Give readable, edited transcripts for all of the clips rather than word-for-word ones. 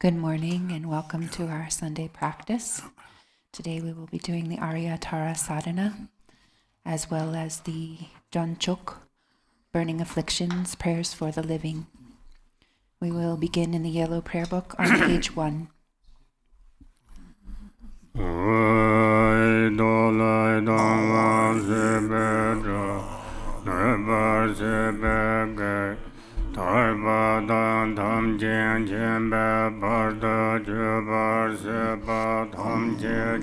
Good morning and welcome to our Sunday practice. Today we will be doing the Arya Tara sadhana, as well as the Jangchok, burning afflictions, prayers for the living. We will begin in the yellow prayer book on page 1. Tarbadan tam jen jembe barda jubar seba tam je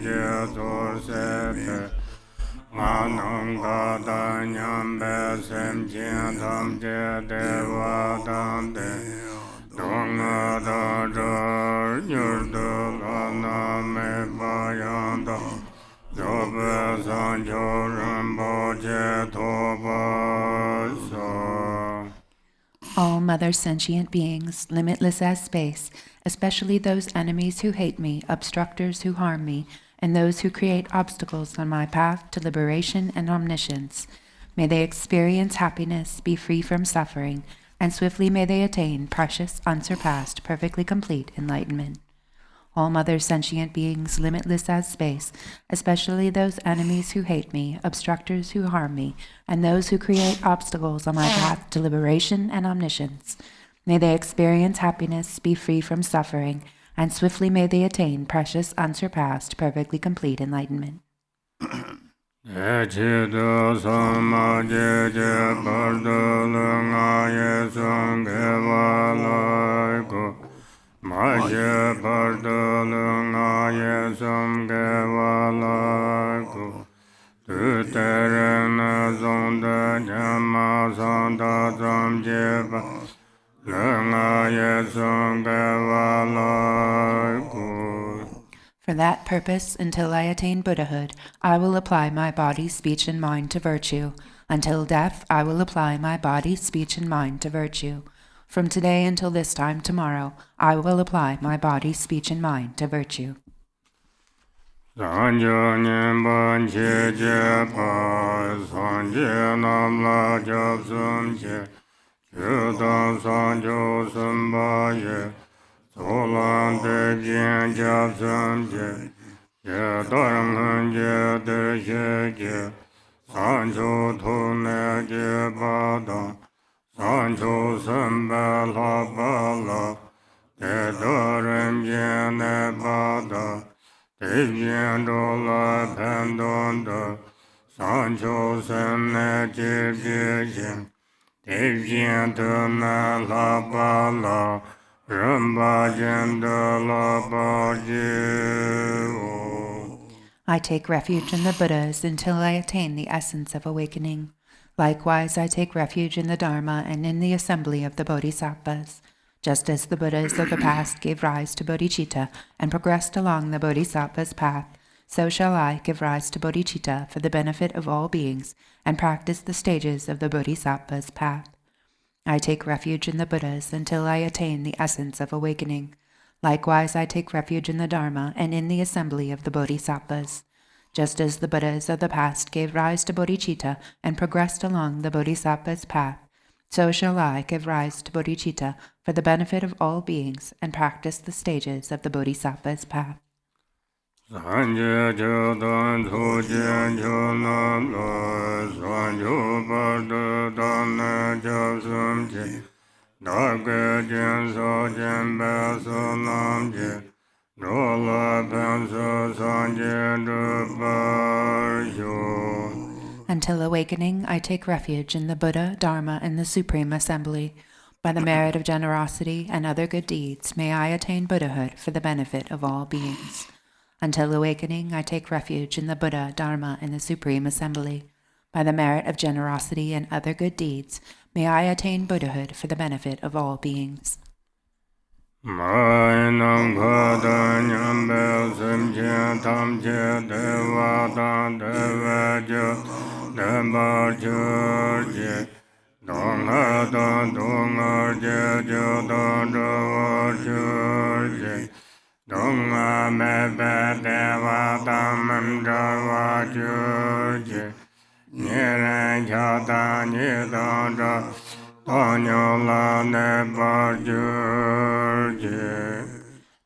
zor sebe manam gada nyambe sem jen tam je deva tam de donga da jar yurdu lana me bayanda jobe sanjo rinpoche toba sa. All mother sentient beings, limitless as space, especially those enemies who hate me, obstructors who harm me, and those who create obstacles on my path to liberation and omniscience. May they experience happiness, be free from suffering, and swiftly may they attain precious, unsurpassed, perfectly complete enlightenment. All mother sentient beings, limitless as space, especially those enemies who hate me, obstructors who harm me, and those who create obstacles on my path to liberation and omniscience. May they experience happiness, be free from suffering, and swiftly may they attain precious, unsurpassed, perfectly complete enlightenment. Maje pardalunga yesam gevalaku Tuterena zonda jama santa zamjeba Lunga yesam gevalaku. For that purpose, until I attain Buddhahood, I will apply my body, speech, and mind to virtue. Until death, I will apply my body, speech, and mind to virtue. From today until this time tomorrow, I will apply my body, speech, and mind to virtue. Sanjo nyemban che je pa, sanje namla jab sum che, chudan sanjo sumba ye, solan de bien jab sum che, ye darang han je de she je, sanjo tune je badang, sanjo sumba la bala, de daram je ne bada, Devyen dola pendonda, sancho senne jibjijin, devyen tuna la bala, rumba jenda la bajivo. I take refuge in the Buddhas until I attain the essence of awakening. Likewise, I take refuge in the Dharma and in the assembly of the Bodhisattvas. Just as the Buddhas of the past gave rise to bodhicitta and progressed along the Bodhisattva's path, so shall I give rise to bodhicitta for the benefit of all beings and practice the stages of the Bodhisattva's path. I take refuge in the Buddhas until I attain the essence of awakening. Likewise, I take refuge in the Dharma and in the assembly of the Bodhisattvas. Just as the Buddhas of the past gave rise to bodhicitta and progressed along the Bodhisattva's path, so shall I give rise to bodhicitta for the benefit of all beings and practice the stages of the Bodhisattva's path. Sanje jodan tujen jonam lo, sanjo barda dana jasum je, darga jen so jen baso nam je, dola penso sanje drubar. Until awakening, I take refuge in the Buddha, Dharma, and the Supreme Assembly. By the merit of generosity and other good deeds, may I attain Buddhahood for the benefit of all beings. Until awakening, I take refuge in the Buddha, Dharma, and the Supreme Assembly. By the merit of generosity and other good deeds, may I attain Buddhahood for the benefit of all beings. Mainam gada nyambe simche tamche deva dan deva jo dembar jorje donga dan donga je jo dan deva jorje donga mebe deva dan deva jorje nyere jata nyedan Anyola ne barjurje.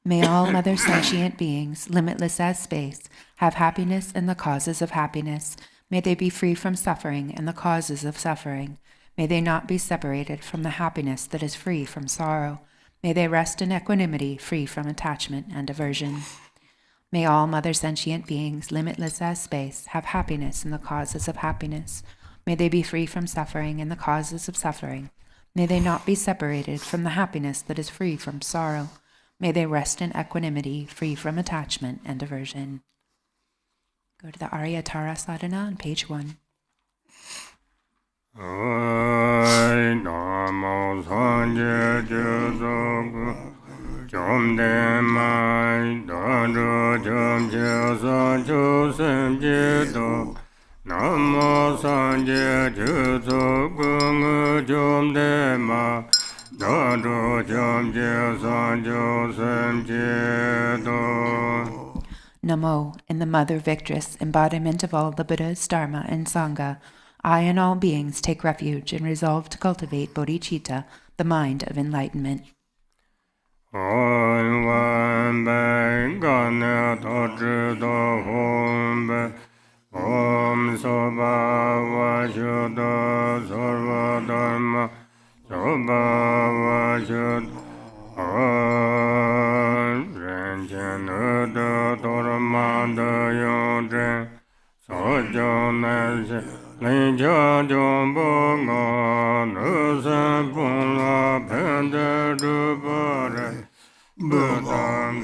May all mother sentient beings, limitless as space, have happiness and the causes of happiness. May they be free from suffering and the causes of suffering. May they not be separated from the happiness that is free from sorrow. May they rest in equanimity, free from attachment and aversion. May all mother sentient beings, limitless as space, have happiness and the causes of happiness. May they be free from suffering and the causes of suffering. May they not be separated from the happiness that is free from sorrow. May they rest in equanimity, free from attachment and aversion. Go to the Arya Tara sadhana on page 1. Namo sanje jutsu gungu jomdema Dadu jomje sanjo semjedo. Namo, in the Mother Victress, embodiment of all the Buddhas, Dharma, and Sangha, I and all beings take refuge and resolve to cultivate bodhicitta, the mind of enlightenment. Om Vambe Gane Tochido Hombe Om Soba Vashuddha Sarva Dharma Soba Vashuddha Om Rinchen Uddha Dharmanda Yodren Sojoneshe Linja Jombo Nusan Pula Pende Drupon Budangeza.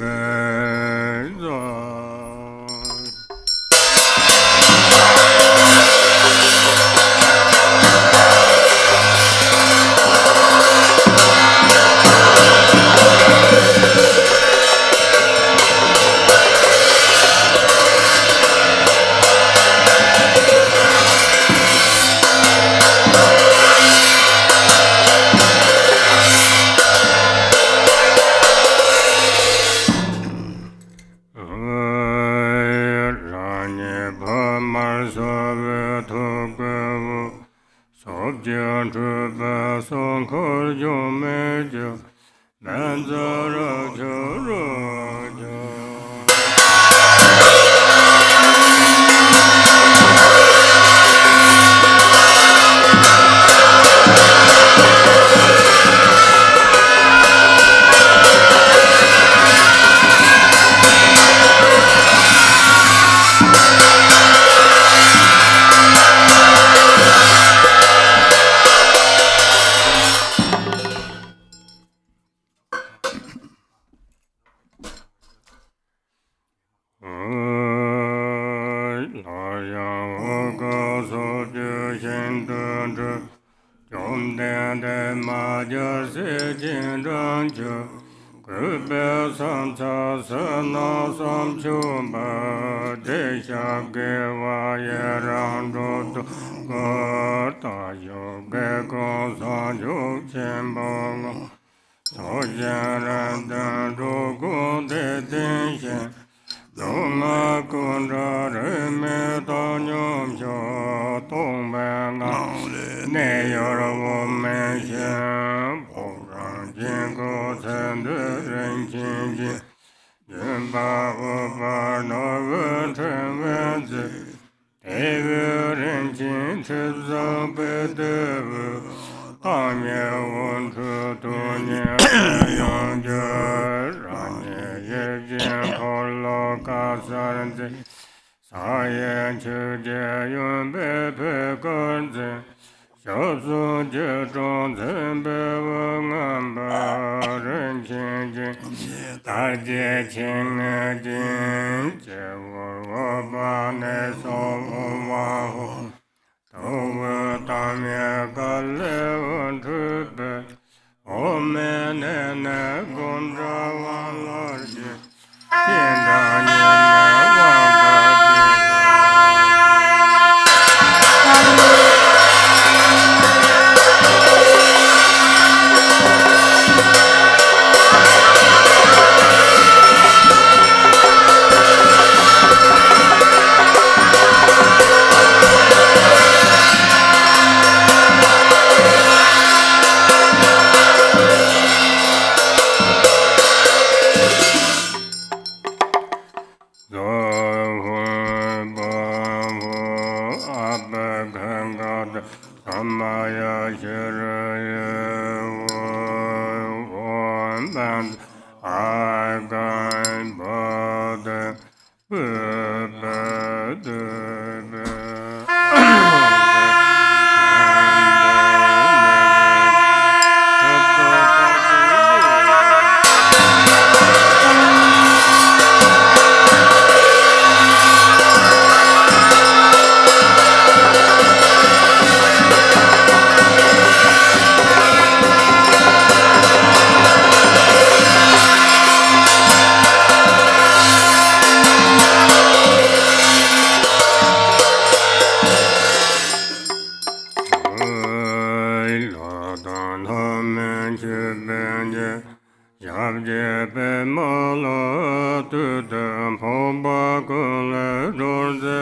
la tu te pomba kule dorje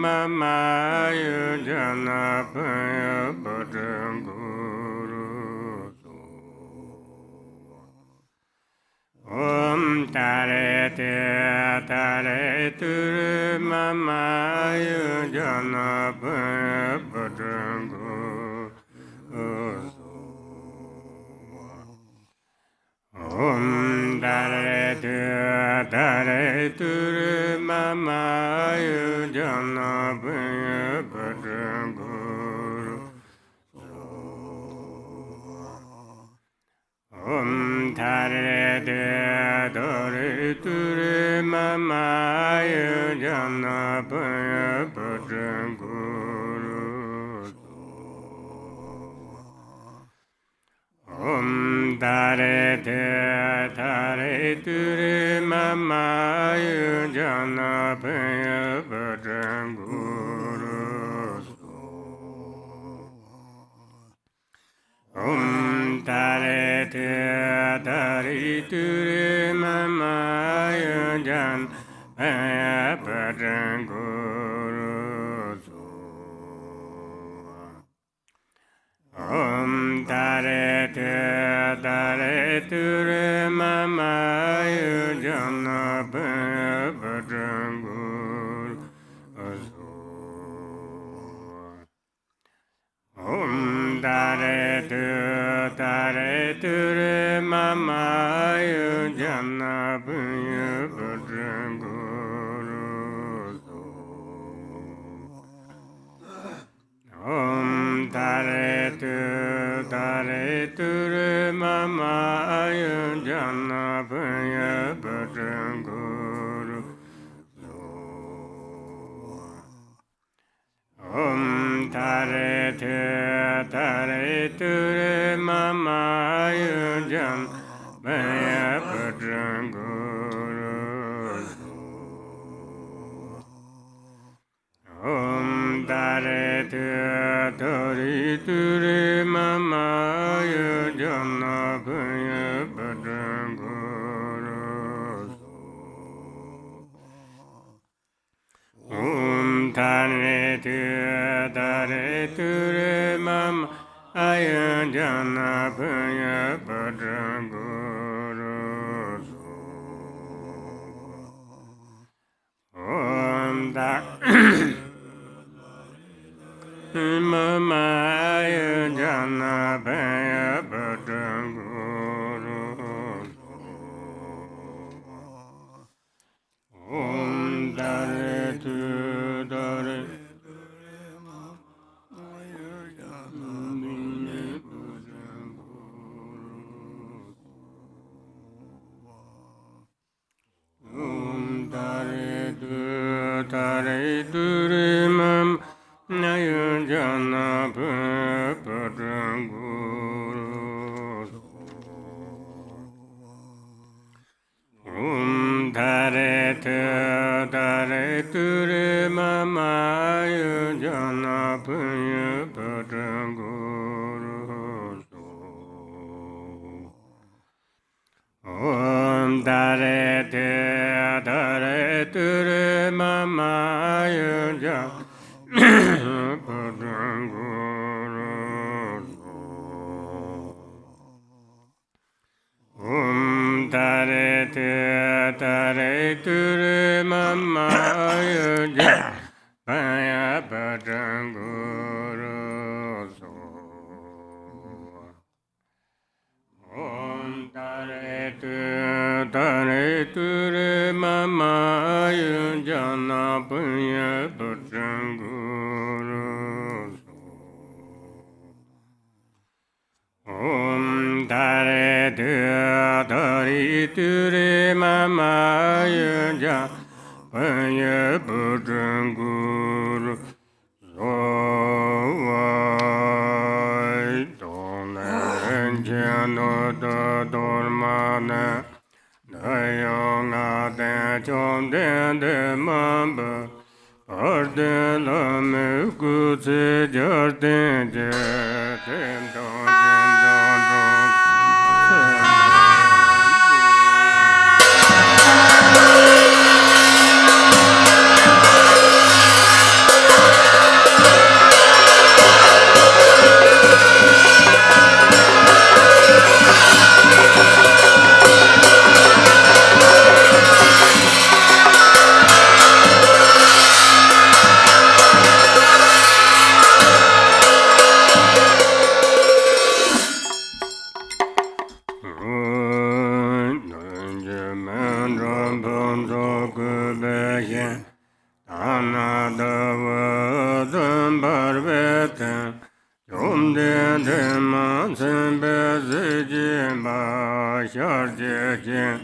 Mama, you jana paya padanguru. Tare te tare turu mama yu jana padrangu tare te tare turu mama yu jana padrangu tare te tare turu mama yu jana padrangu tare te tare turu mama yu jana padrangu tare te tare turu mama yu jana padrangu tare te tare turu mama yu jana padrangu tare te tare turu mama yu jana padrangu tare te tare turu mama yu jana padrangu tare te tare turu mama yu jana padrangu tare te tare turu mama yu jana padrangu tare te tare turu mama yu jana padrangu mama yu jana padrangu tare te tare tare turu mama yu jana padrangu tare te tare turu mama yu jana padrangu tare te tare turu mama yu jana padrangu tare te tare turu mama yu jana padrangu tare te tare turu mama yu jana padrangu tare te tare turu mama yu jana padrangu dormane dayonga de chonde de mamba arde la me kutse jarde je tendo Simbe Zijin Ba Sharje Jin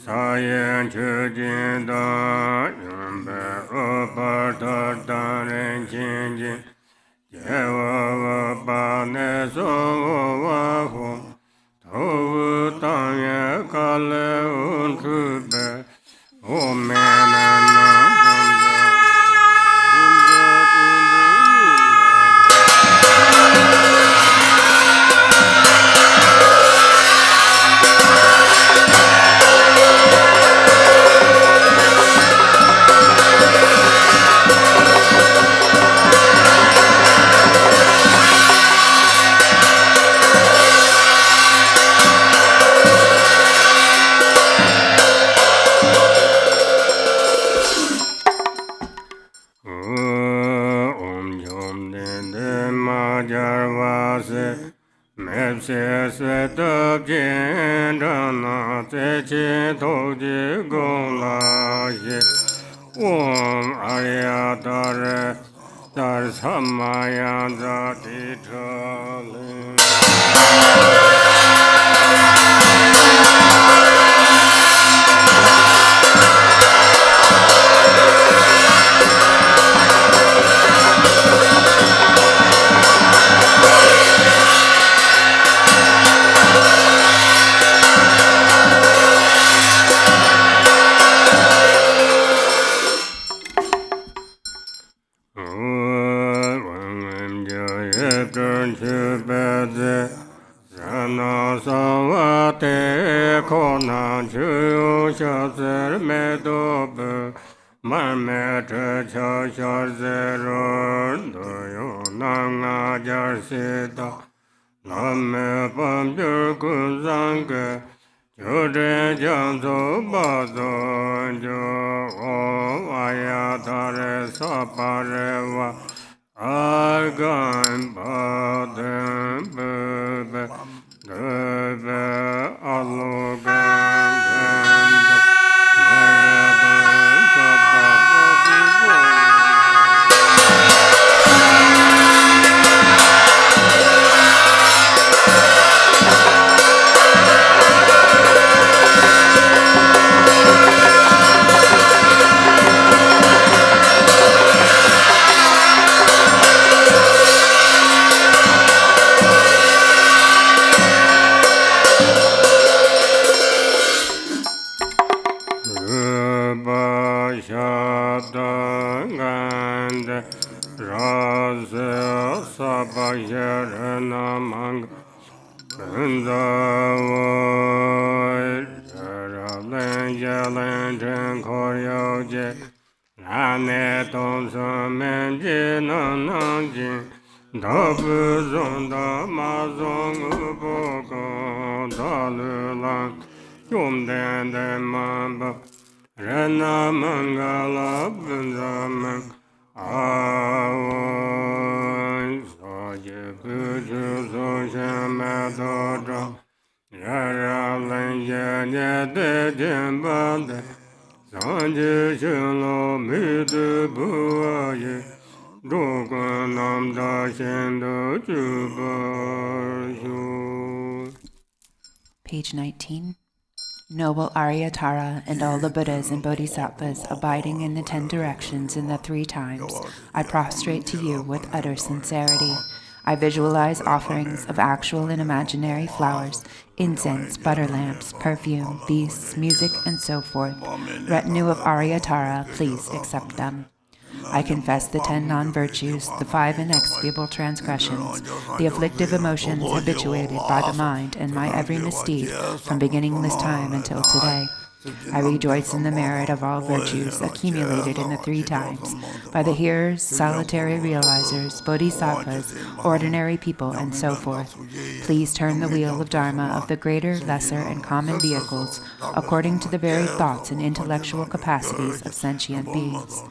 Sayen Chujin Da Yumbe Uparta Dan Rinchen Jin Jewa Ba Ne So Wa Hum Tovu Tanya Kale Untube O Menana Arya Tara Dar Samaya Dati Trali Lama Pambir Kuzanga Jode Jangchok Bazo Jo Arya Tara Saparewa Argan Baden Bebe Bebe Alogan Rena Mangala Bunima Saje Puju Soshamadodra Yara Lanya de Jambande Sanje Shilo Midu Buaye Doganam Dashendo Jubarshu. Page 19. Noble Arya Tara and all the Buddhas and Bodhisattvas abiding in the 10 directions in the 3 times, I prostrate to you with utter sincerity. I visualize offerings of actual and imaginary flowers, incense, butter lamps, perfume, beasts, music, and so forth. Retinue of Arya Tara, please accept them. I confess the 10 non-virtues, the 5 inexpiable transgressions, the afflictive emotions habituated by the mind, and my every misdeed from beginning this time until today. I rejoice in the merit of all virtues accumulated in the 3 times by the hearers, solitary realizers, bodhisattvas, ordinary people, and so forth. Please turn the wheel of Dharma of the greater, lesser, and common vehicles according to the varied thoughts and intellectual capacities of sentient beings.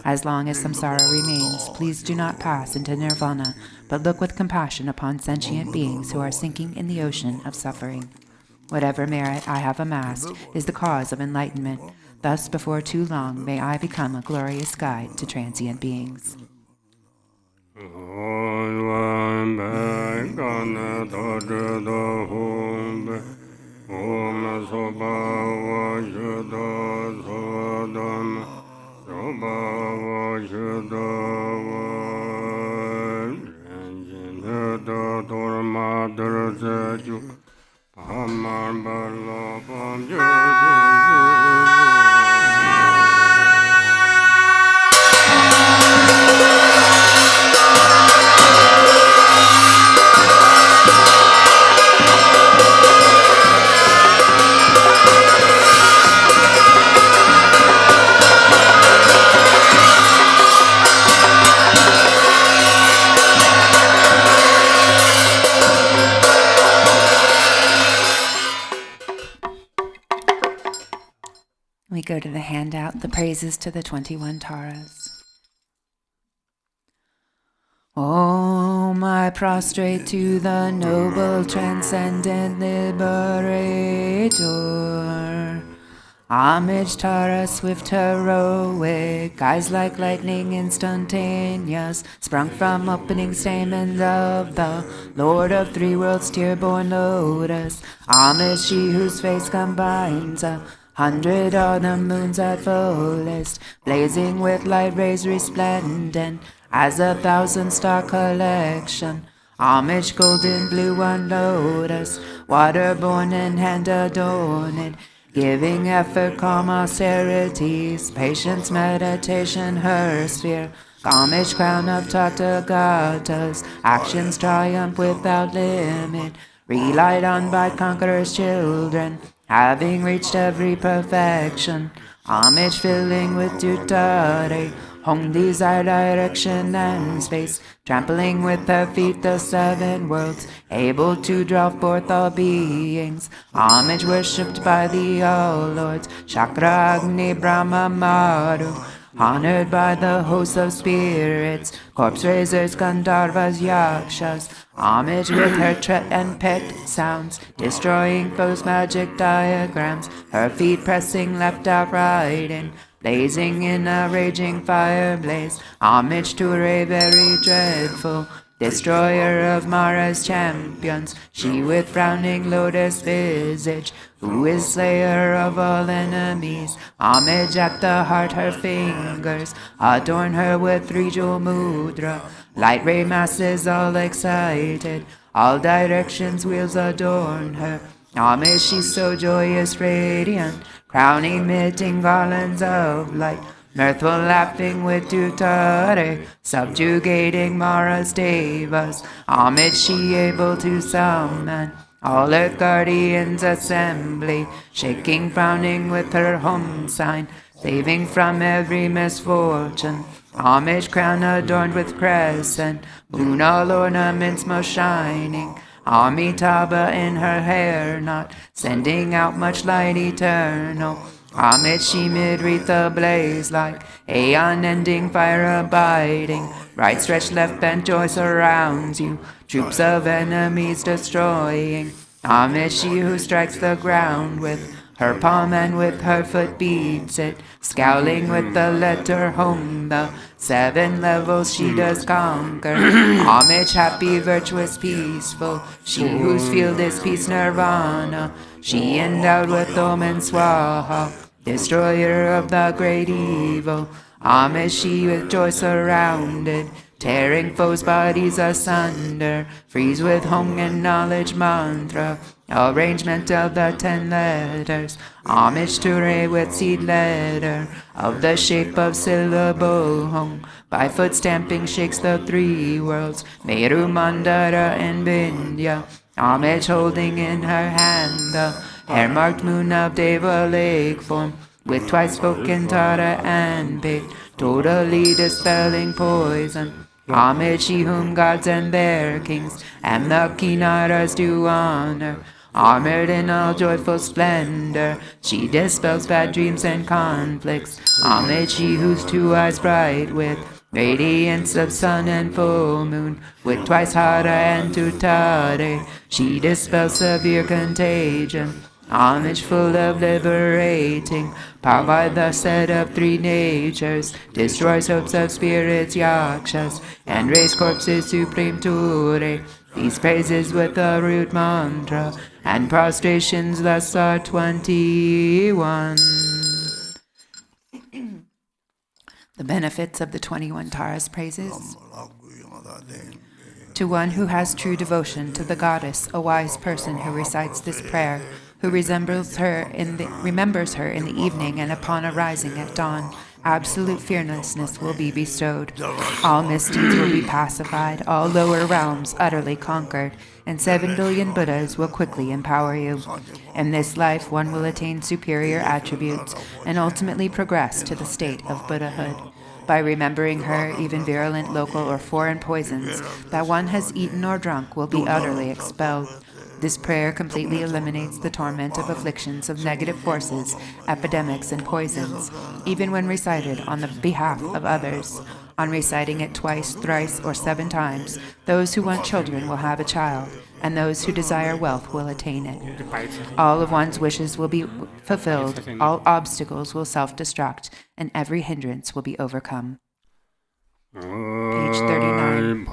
As long as samsara remains, please do not pass into nirvana, but look with compassion upon sentient beings who are sinking in the ocean of suffering. Whatever merit I have amassed is the cause of enlightenment. Thus, before too long, may I become a glorious guide to transient beings. Om Gana Dorje Do Hum Om Soba Vajudo Sodam Soba Vajudo Rinchen Dorma Dorje Amar Bala Pam We go to the handout, the praises to the 21 Taras. Om, I prostrate to the noble transcendent liberator. Homage Tara, swift heroic, eyes like lightning instantaneous, sprung from opening stamens of the Lord of Three Worlds, tear-born lotus. Homage she whose face combines 100 autumn moons at fullest, blazing with light rays resplendent as 1,000-star collection. Homage golden blue on lotus, water-born and hand-adorned, giving effort, calm austerities, patience, meditation, her sphere. Homage crown of Tathagatas, actions triumph without limit, relied on by conquerors' children, having reached every perfection. Homage filling with duty, home desire, direction and space, trampling with her feet the 7 worlds, able to draw forth all beings. Homage worshipped by the all lords, Chakra, Agni, Brahma, Maru, honored by the hosts of spirits, corpse raisers, Gandharvas, Yakshas. Homage with her tret and pet sounds, destroying foes' magic diagrams, her feet pressing left out right in, blazing in a raging fire blaze. Homage to Ray, very dreadful, destroyer of Mara's champions, she with frowning lotus visage, who is slayer of all enemies. Homage at the heart, her fingers adorn her with 3-jewel mudra, light ray masses all excited, all directions wheels adorn her. Homage she's so joyous, radiant, crown emitting garlands of light, mirthful laughing with tutare, subjugating Mara's devas. Homage she able to summon all earth guardians assembly, shaking, frowning with her home sign, saving from every misfortune. Homage crown adorned with crescent, moon all ornaments most shining, Amitabha in her hair knot, sending out much light eternal. Homage she mid-wreath ablaze like aeon-ending fire abiding, right stretched left bent joy surrounds you, troops of enemies destroying. Homage she who strikes the ground with her palm and with her foot beats it, scowling with the letter home, the 7 levels she does conquer. Homage happy, virtuous, peaceful, she whose field is peace nirvana, she endowed with Om and Swaha, destroyer of the great evil. Homage she with joy surrounded, tearing foes' bodies asunder, freeze with Hong and knowledge mantra, arrangement of the 10 letters. Homage to Re with seed letter, of the shape of syllable Hong, by foot stamping shakes the 3 worlds, Meru, Mandala and Vindhya. Homage holding in her hand the hair-marked moon of Deva lake form, with twice spoken Tara and Pig, totally dispelling poison. Homage she whom gods and their kings and the Kinaras do honor, armored in all joyful splendor, she dispels bad dreams and conflicts. Homage she whose 2 eyes bright with radiance of sun and full moon, with twice Hara and Tutare, she dispels severe contagion. Homage full of liberating power by the set of three natures, destroys hopes of spirits, yakshas, and raise corpses supreme ture. These praises with the root mantra, and prostrations thus are 21. The benefits of the 21 Taras praises. To one who has true devotion to the goddess, a wise person who recites this prayer, who remembers her in the evening and upon arising at dawn, absolute fearlessness will be bestowed. All misdeeds will be pacified, all lower realms utterly conquered, and 7 billion Buddhas will quickly empower you. In this life, one will attain superior attributes and ultimately progress to the state of Buddhahood. By remembering her, even virulent local or foreign poisons that one has eaten or drunk will be utterly expelled. This prayer completely eliminates the torment of afflictions of negative forces, epidemics, and poisons, even when recited on the behalf of others. On reciting it twice, thrice, or 7 times, those who want children will have a child, and those who desire wealth will attain it. All of one's wishes will be fulfilled, all obstacles will self-destruct, and every hindrance will be overcome. Page 39.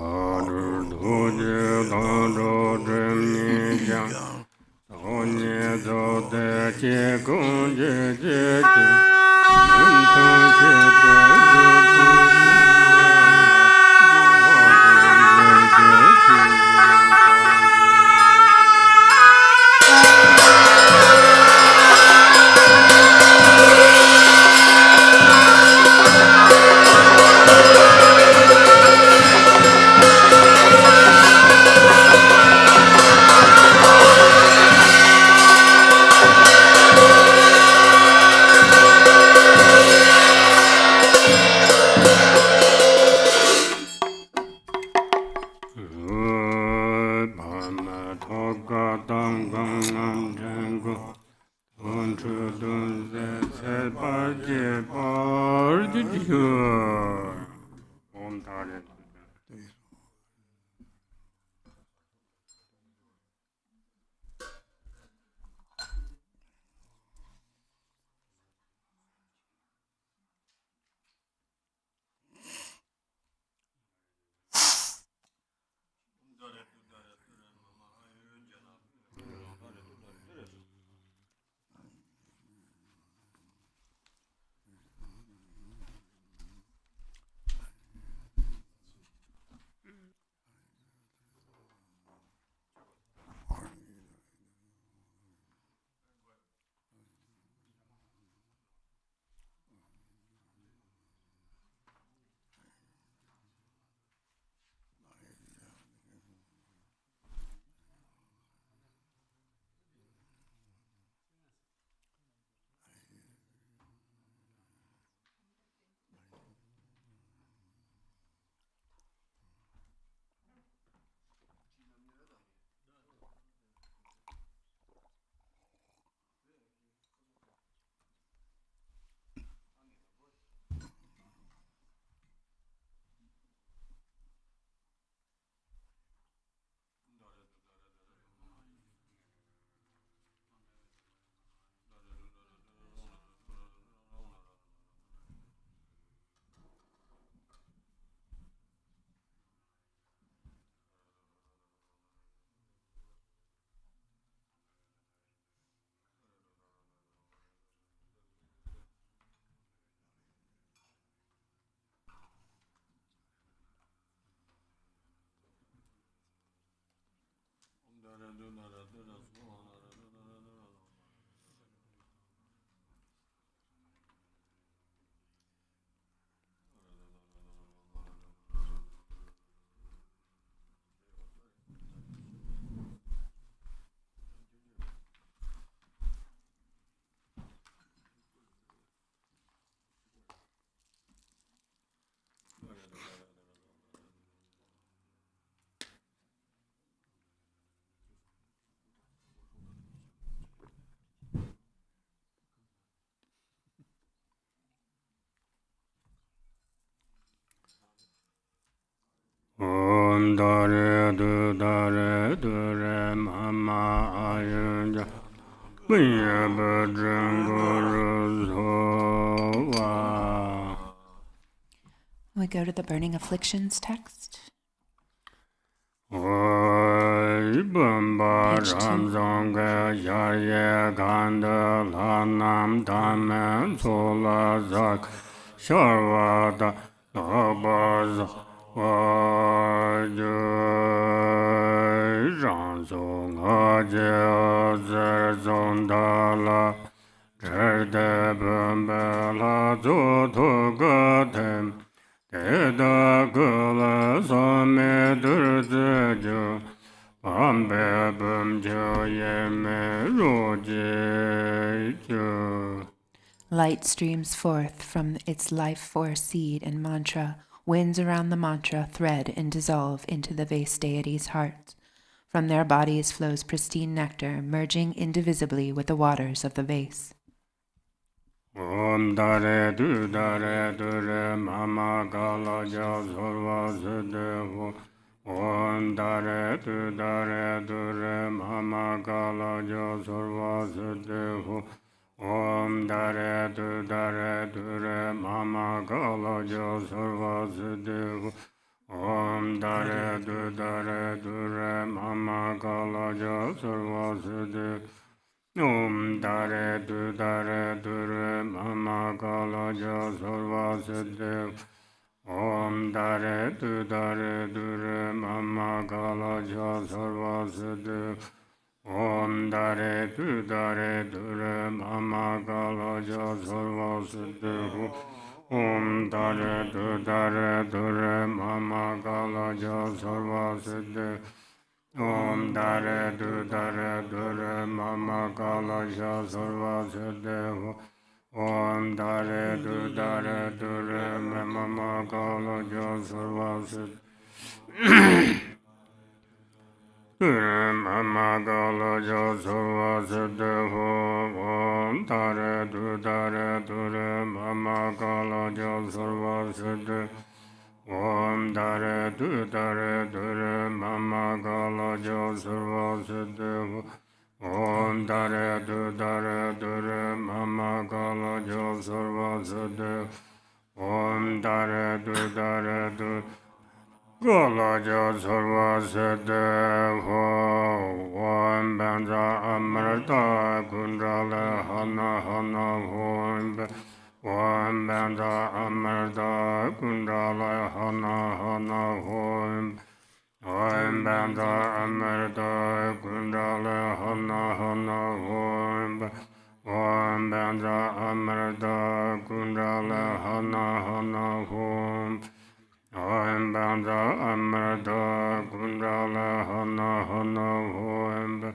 Om Dorje, Dorje, Mama Ayanja. Bunima Jangchok We go to the burning afflictions text. Bamba Page 2. Ramzonga Yarye Ganda Lanam Damen Sola Zak Sharvada Labaz Wajay Ranzong Ajay Zerzondala Jerde Bambala Zotogatem Teda Gula Same Durzejo Ambe Bumjo Yeme Rojejo. Light streams forth from its life force seed and mantra. Winds around the mantra thread and dissolve into the vase deities' hearts. From their bodies flows pristine nectar, merging indivisibly with the waters of the vase. Om Dare Dure Mama Gala Jazorva Sedevo. Om Dare Dure Mama Gala Jazorva Sedevo. Om Dare Dure Mama Gala Jazorva Sedevo. Om Dare Dure Mama Gala Jazorva Sedevo. Om Dare Dure Mama Gala Jazorva Sedev. Om Dare Dure Mama Gala Jazorva Sedev. Om Dare Dure Mama Gala Jazorva Sedev. Om Dare Dure Mama Gala Jazorva Sedev. Om Dare Dure Mama Gala Jazorva Sedev. Om Dare Dure Mama Gala Jazorva Sedev. Mama Gala Jazorva Sedev. Om Dare Dure Mama Gala Jazorva Sedev. Om Dare Dure Mama Gala Jazorva Sedev. Om Dare Dure Mama Gala Jazorva Sedev. Om Dare Dure Gala Jazorva Sedev. Om Benza Amrita Kundala Hana Om Om Banda Amarda Kundala Hana Om Om Banda Amarda Kundala Hana Om Om Banda Amarda Kundala Hana Om Om Banda Amarda Kundala Hana Om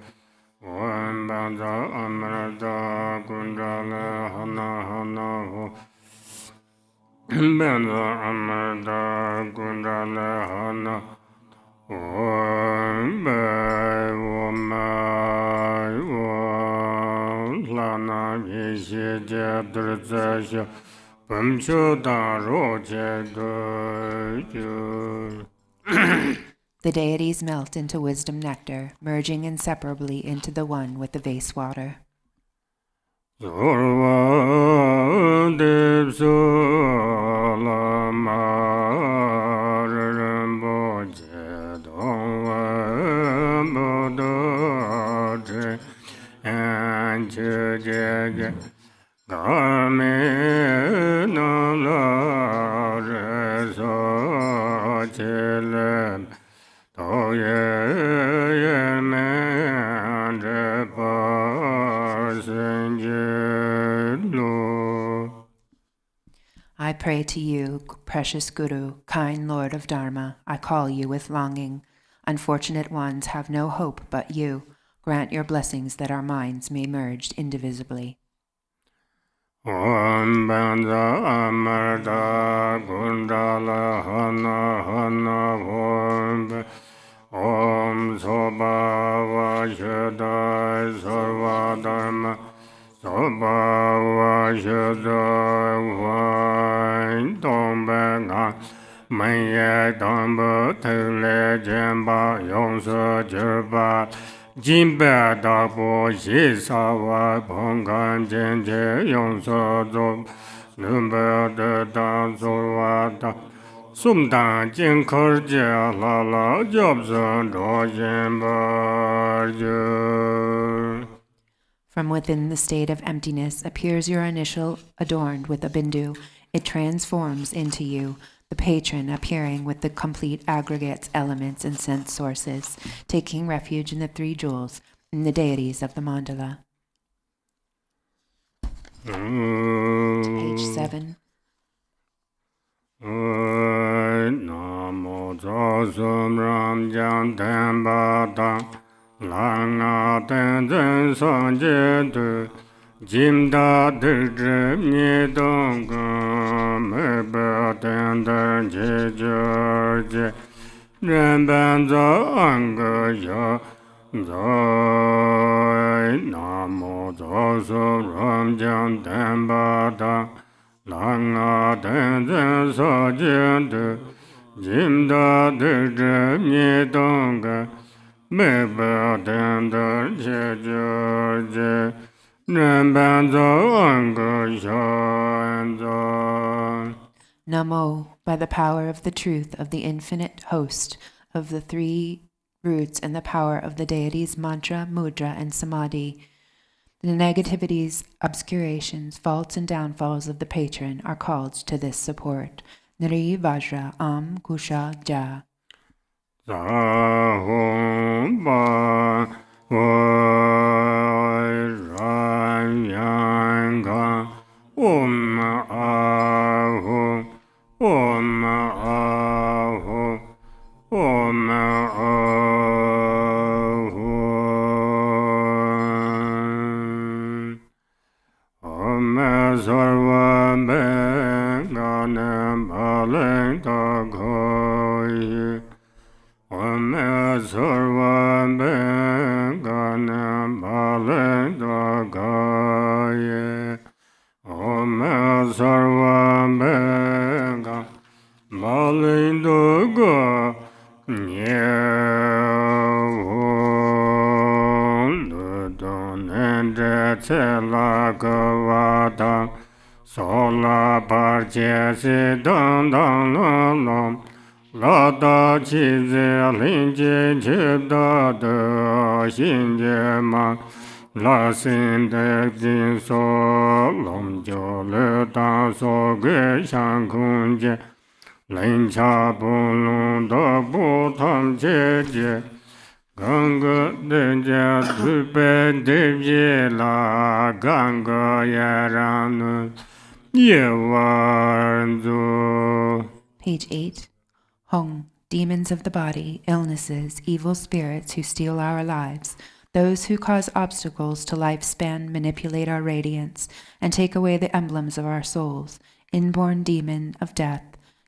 Om Banda Amarda Kundala Hana Ho Banda Amarda Kundala Hana Om Lana Vishya Druzasha Pamcho Roche The deities melt into wisdom nectar, merging inseparably into the one with the vase water. I pray to you, precious Guru, kind Lord of Dharma. I call you with longing. Unfortunate ones have no hope but you. Grant your blessings that our minds may merge indivisibly. Om Banda Amarda Kundala Hana Om Om Soba Vashadai Sarva Dharma Soba Vashadai Vain Tombenga Manye Tomba Tule Jemba Yongsa Jirba Jimba Dabo Shisawa Pongan Jenje Yongso Number the Danzorwata Sumdan Jinkor Lala Jobson Dorje Barju. From within the state of emptiness appears your initial adorned with a bindu. It transforms into you, the patron appearing with the complete aggregates, elements, and sense sources, taking refuge in the three jewels, in the deities of the mandala. Page 7. Namo Dzosum Ram Jan Tenpa Langa Tenzin Sanje Tu Jimda Dirjib Nidonga Meba Tender Jejurje Rembanza Anga Ya Zai Namo Dzosum Ram Jan Tenpa Langa Tenzin Sanje Tu Jimda Dirjib Nidonga Meba tender George Namo, by the power of the truth of the infinite host of the three roots and the power of the deities mantra, mudra, and samadhi, the negativities, obscurations, faults, and downfalls of the patron are called to this support. Nri Vajra Am Kusha Ja. Sahum Ba Rayanga Ahu Ahu Ahu Sarva Benganem Alenta Goyi Sarva Benganem Alenta Goyi Sarva Benga Malenda Go Tela Gavata Sola Parchesi Dan Lam Lada Chize Linje Chibda De Shinje Ma La Sinde Din So Lom Jo Le Dan So Ge Shang Kunje Lin Cha Pulun Da Bu Tam Che Je Ganga Denja Dupe Devye La Ganga Yaranu Yevarzu. Page 8. Hong, demons of the body, illnesses, evil spirits who steal our lives, those who cause obstacles to lifespan, manipulate our radiance, and take away the emblems of our souls, inborn demon of death,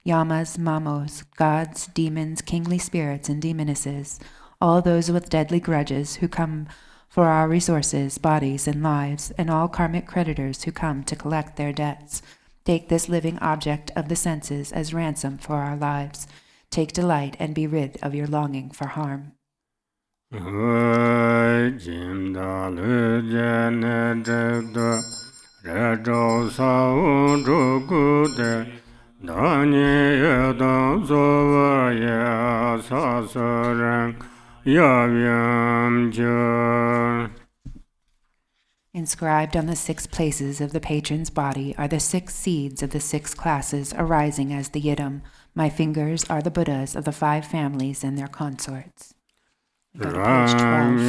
yamas, mamos, gods, demons, kingly spirits, and demonesses, all those with deadly grudges who come for our resources, bodies, and lives, and all karmic creditors who come to collect their debts. Take this living object of the senses as ransom for our lives. Take delight and be rid of your longing for harm. Inscribed on the 6 places of the patron's body are the 6 seeds of the 6 classes arising as the yidam. My fingers are the Buddhas of the 5 families and their consorts. Go to page 12.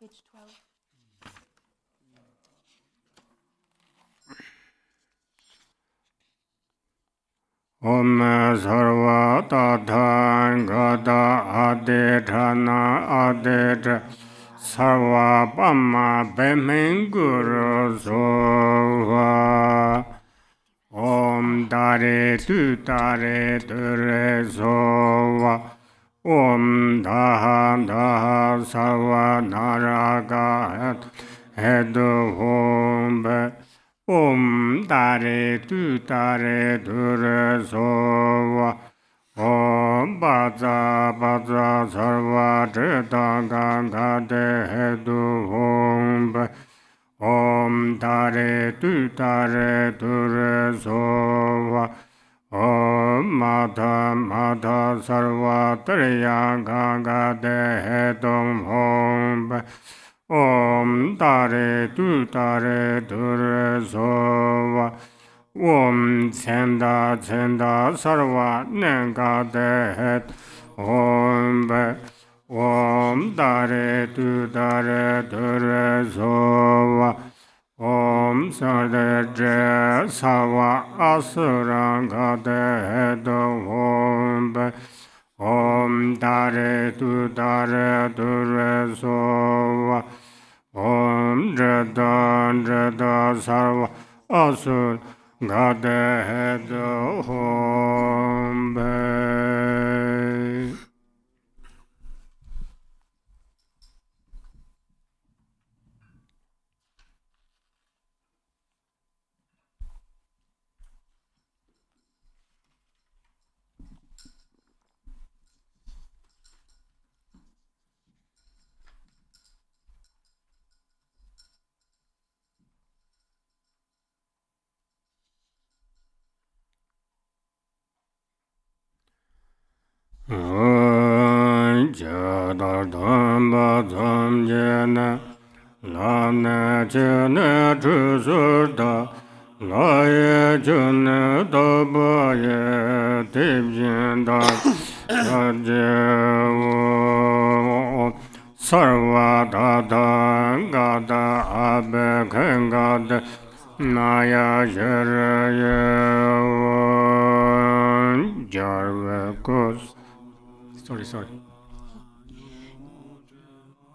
Page 12. Om Sarva Tathangata Aditana Adita sarva pama bemen guru sova om dare tu dare dure sova om daha daha sarva naraga hedu hombe om dare tu dare dure sova om baza baza sarva jeta ganga de hedu hombe om dare tu dare dure sova om mata mata sarva triya ganga de hedu hombe om dare tu dare dure sova om chenda chenda sarva nanga de het hombe om dare tu dare dure sova om sade je sava asuranga de het hombe om dare tu dare dure sova om jada sarva asur gade het hombe. Jadardamba Zamjana Lana Jana Trusurda Laya Jana Dabaya Dibjanda Rajevo Sarva Dada Gada Abe Kengada Naya Jaraya Jarvakus. Sorry.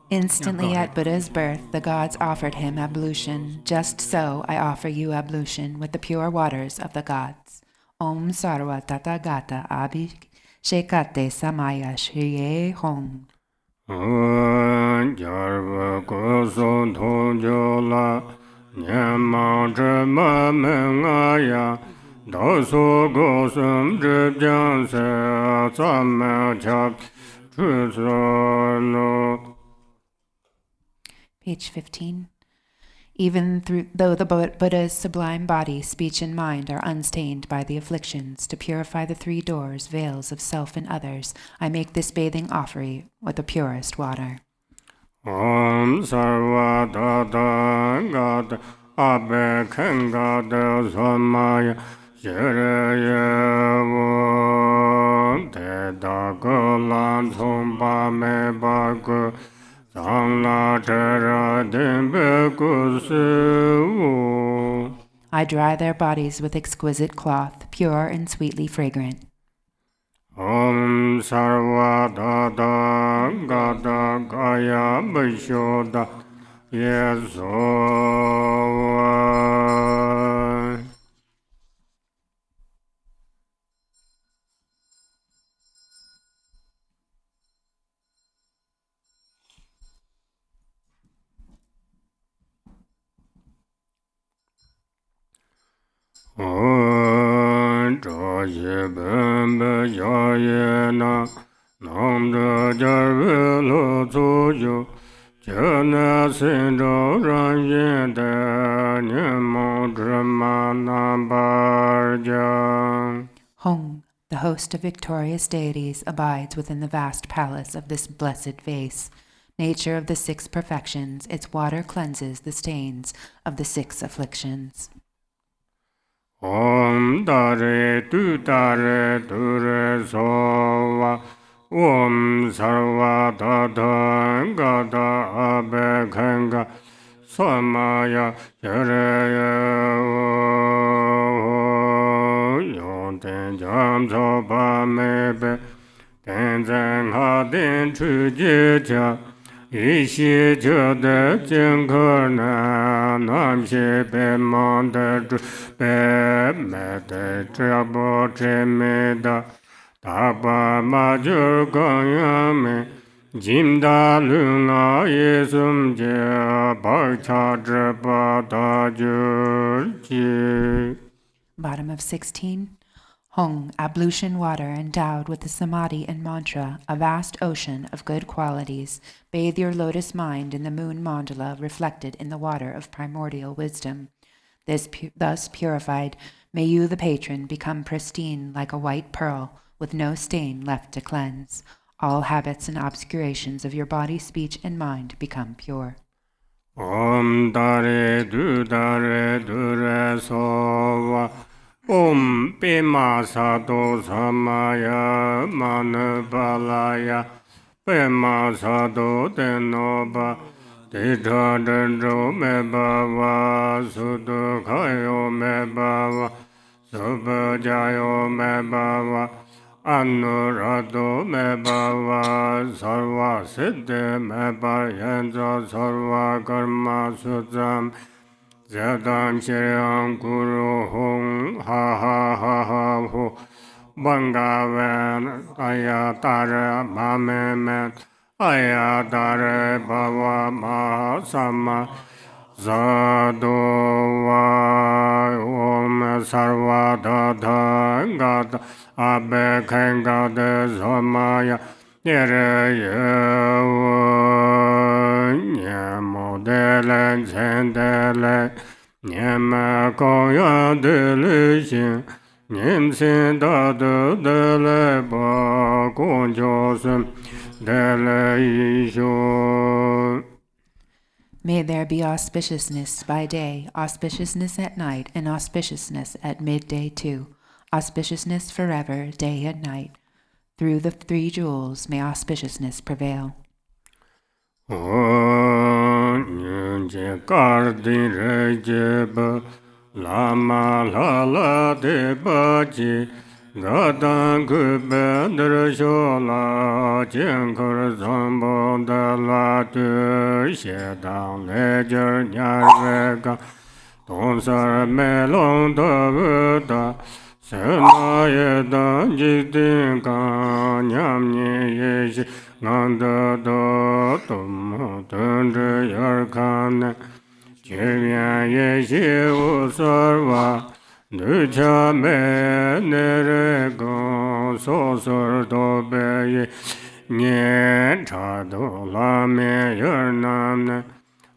Instantly at Buddha's birth, the gods offered him ablution. Just so I offer you ablution with the pure waters of the gods. Om Sarva Tathagata Abhishekate Samaya Shriye Hong. Jarva Koso Tojola Nyama Drama Mengaya Doso Gosum Dribjanse Samachak Trusolo. Page 15. Even though the Buddha's sublime body, speech, and mind are unstained by the afflictions, to purify the three doors, veils of self and others, I make this bathing offering with the purest water. Om Sarva Dada Gada Abe Kengada Samaya Shirayevo Teda Golan Somba Me Bagu Sangla Tera Dimbe Kusu. I dry their bodies with exquisite cloth, pure and sweetly fragrant. Om Sarva Dada Gada Gaya Vishoda Yesova. Dorje Bembe Yayena Namda Jarvelo Toyo Jana Sindo Rayende Nyamo Dramana Barja. Hong, the host of victorious deities, abides within the vast palace of this blessed vase. Nature of the six perfections, its water cleanses the stains of the six afflictions. Om Dare Tu Dare Dure Sova Om Sarva Dada Gada Abe Khenga Samaya Shareya Yonten Jangchok Mebe Tenzin Hadin Chujitya 一息就得尽可能，南西北忙的主北没得这不知没的，大把马就更圆满。金大轮那一松节，白茶之把大酒接。 Bottom of 16. Hong, ablution water endowed with the samadhi and mantra, a vast ocean of good qualities. Bathe your lotus mind in the moon mandala reflected in the water of primordial wisdom. Thus purified, may you, the patron, become pristine like a white pearl, with no stain left to cleanse. All habits and obscurations of your body, speech, and mind become pure. Om Dare Dure Sova Om Pema Sado Samaya Manabalaya Pema Sado Denoba Dita Dendro Mebava Sudukayo Mebava Subajayo Mebava Anurado Mebava Sarva Siddhi Meba Yenza Sarva Karma Sudzam Zadam Shiryam Guru Hong Ha Ha Ha Ha Ho Bangavan Arya Tara Mame Arya Tara Bhava Mahasama Zadova Om Sarva Dada Gata Abe Kengade Samaya Nere Nyamodele Zendele Nyama Koya Dele Shin Nyamsin Dada Dele Ba Konjosum Dele Isho. May there be auspiciousness by day, auspiciousness at night, and auspiciousness at midday too. Auspiciousness forever, day and night. Through the three jewels may auspiciousness prevail. Lama lala de baji gadan kubendra shola jinkar zambo da la tu shedang lejer nyarvega tonsar melon da vuda senaye dan jidin kan nyam nye yeshi nganda da tum tundra yarkan Chevyan yeshi usarva Nucha me nere gong sosor dobe ye Nye chado la me yernam ne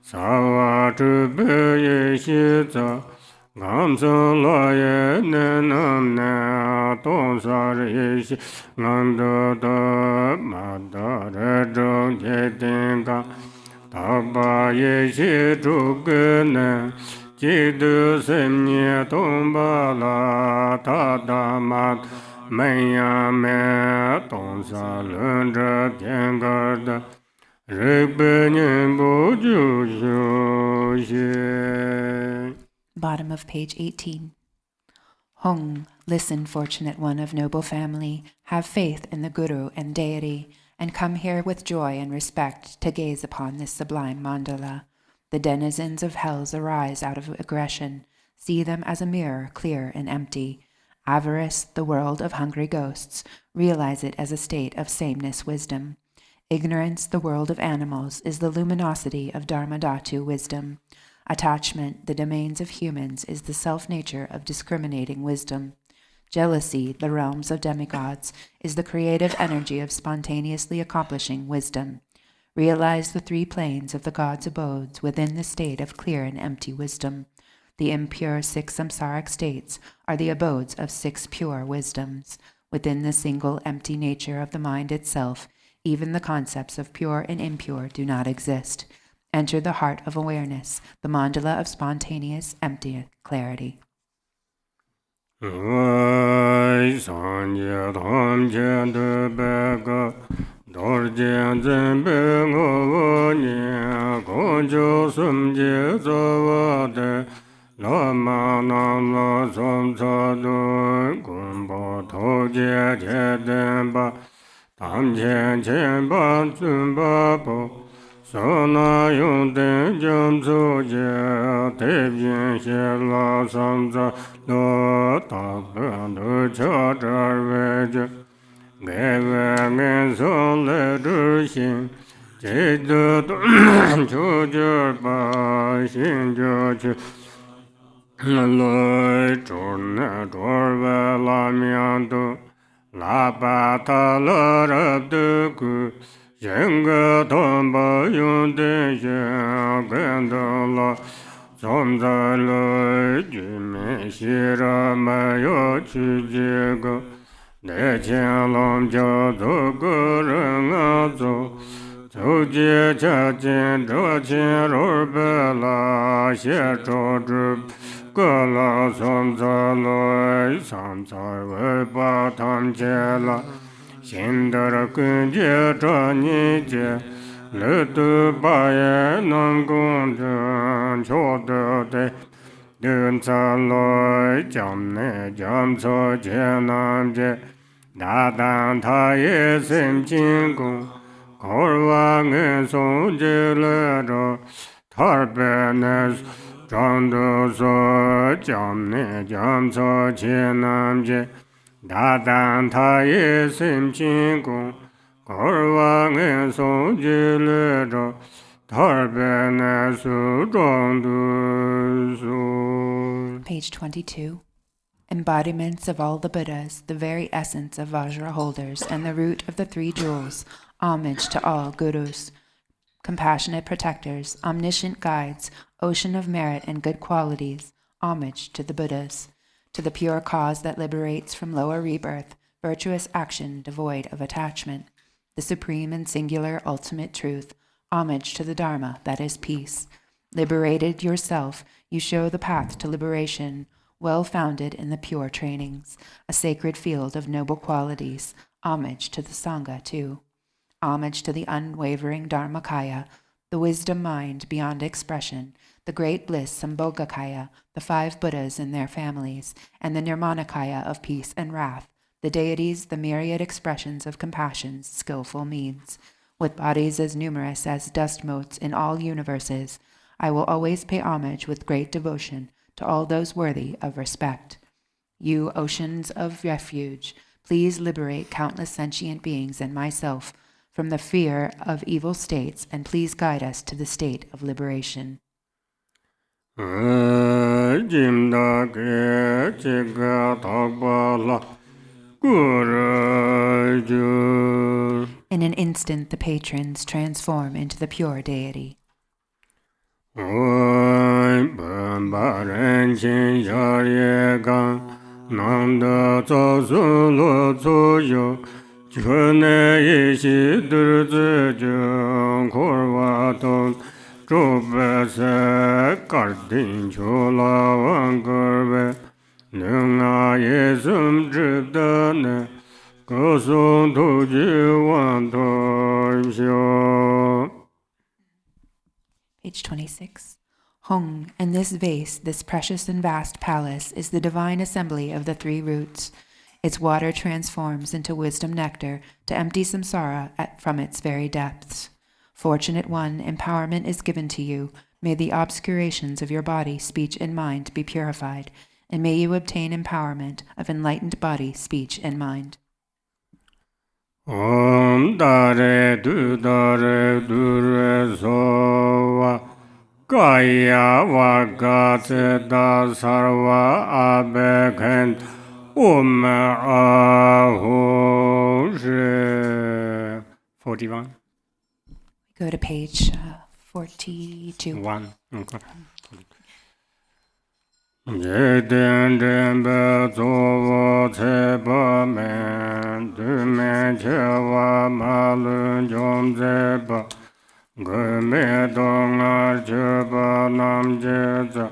Sawa chube ye shiza Gamso la ye ne nam ne Tonsar ye shi Nganda da madare jong ye tinga Taba ye shi chugene Jidu semnye tombala tadamat Maya me tonsa lundra tiengarda Rikpe nyembo jusho. Bottom of page 18. Hong, listen, fortunate one of noble family, have faith in the Guru and deity, and come here with joy and respect to gaze upon this sublime mandala. The denizens of hells arise out of aggression. See them as a mirror, clear and empty. Avarice, the world of hungry ghosts. Realize it as a state of sameness wisdom. Ignorance, the world of animals, is the luminosity of Dharmadhatu wisdom. Attachment, the domains of humans, is the self-nature of discriminating wisdom. Jealousy, the realms of demigods, is the creative energy of spontaneously accomplishing wisdom. Realize the three planes of the gods' abodes within the state of clear and empty wisdom. The impure 6 samsaric states are the abodes of 6 pure wisdoms. Within the single empty nature of the mind itself, even the concepts of pure and impure do not exist. Enter the heart of awareness, the mandala of spontaneous, empty clarity. Dorje zembe ngowonya konjo sumje zawade Lama namla somsadu kumbo toje jedemba Tamchen chenpa tsumba po Sona yung ten jam so je, te bien she la sam za lo ta ben de cha zha wei je, ge wei ngen so le zhi xin, jie de chu je ba xin je qi, loi zhu ne zhu wei la mian du, la ba ta le re de gu, 人个同胞用的些跟到了，总在了居民西人没有去这个，那前龙叫做个人啊走，走街家见这前肉白了，写着这个了总在了，上在为把他们接了。 现在的跟着这年纪，乐得把也能公正，瞧得得，人才来讲呢，讲错钱难接，大胆他也心情公，可我们送进来着，他别那装的说讲呢，讲错钱难接。 大胆他也心情公，可我们送进来着，他别那手装的手。 Page 22. Embodiments of all the Buddhas, the very essence of Vajra holders, and the root of the three jewels, homage to all gurus, compassionate protectors, omniscient guides, ocean of merit and good qualities, homage to the Buddhas. To the pure cause that liberates from lower rebirth, virtuous action devoid of attachment, the supreme and singular ultimate truth, homage to the Dharma that is peace. Liberated yourself, you show the path to liberation, well founded in the pure trainings, a sacred field of noble qualities, homage to the Sangha too. Homage to the unwavering Dharmakaya, the wisdom mind beyond expression, the great bliss Sambhogakaya, the 5 Buddhas and their families, and the Nirmanakaya of peace and wrath, the deities, the myriad expressions of compassion's skillful means. With bodies as numerous as dust motes in all universes, I will always pay homage with great devotion to all those worthy of respect. You oceans of refuge, please liberate countless sentient beings and myself from the fear of evil states, and please guide us to the state of liberation. In an instant, the patrons transform into the pure deity. Page 26. Hong, and this vase, this precious and vast palace, is the divine assembly of the 3 roots. Its water transforms into wisdom nectar to empty samsara from its very depths. Fortunate one, empowerment is given to you. May the obscurations of your body, speech, and mind be purified, and may you obtain empowerment of enlightened body, speech, and mind. Om Dare Du Sowa Kaya Vakateda Sarva Abekhen Om Ahoshe. 41. Go to page 42. 1. Okay. Yeden Dembe Zovo Tseba Men Dume Chewa Malun Jom Zeba Gume Donga Cheba Nam Jeza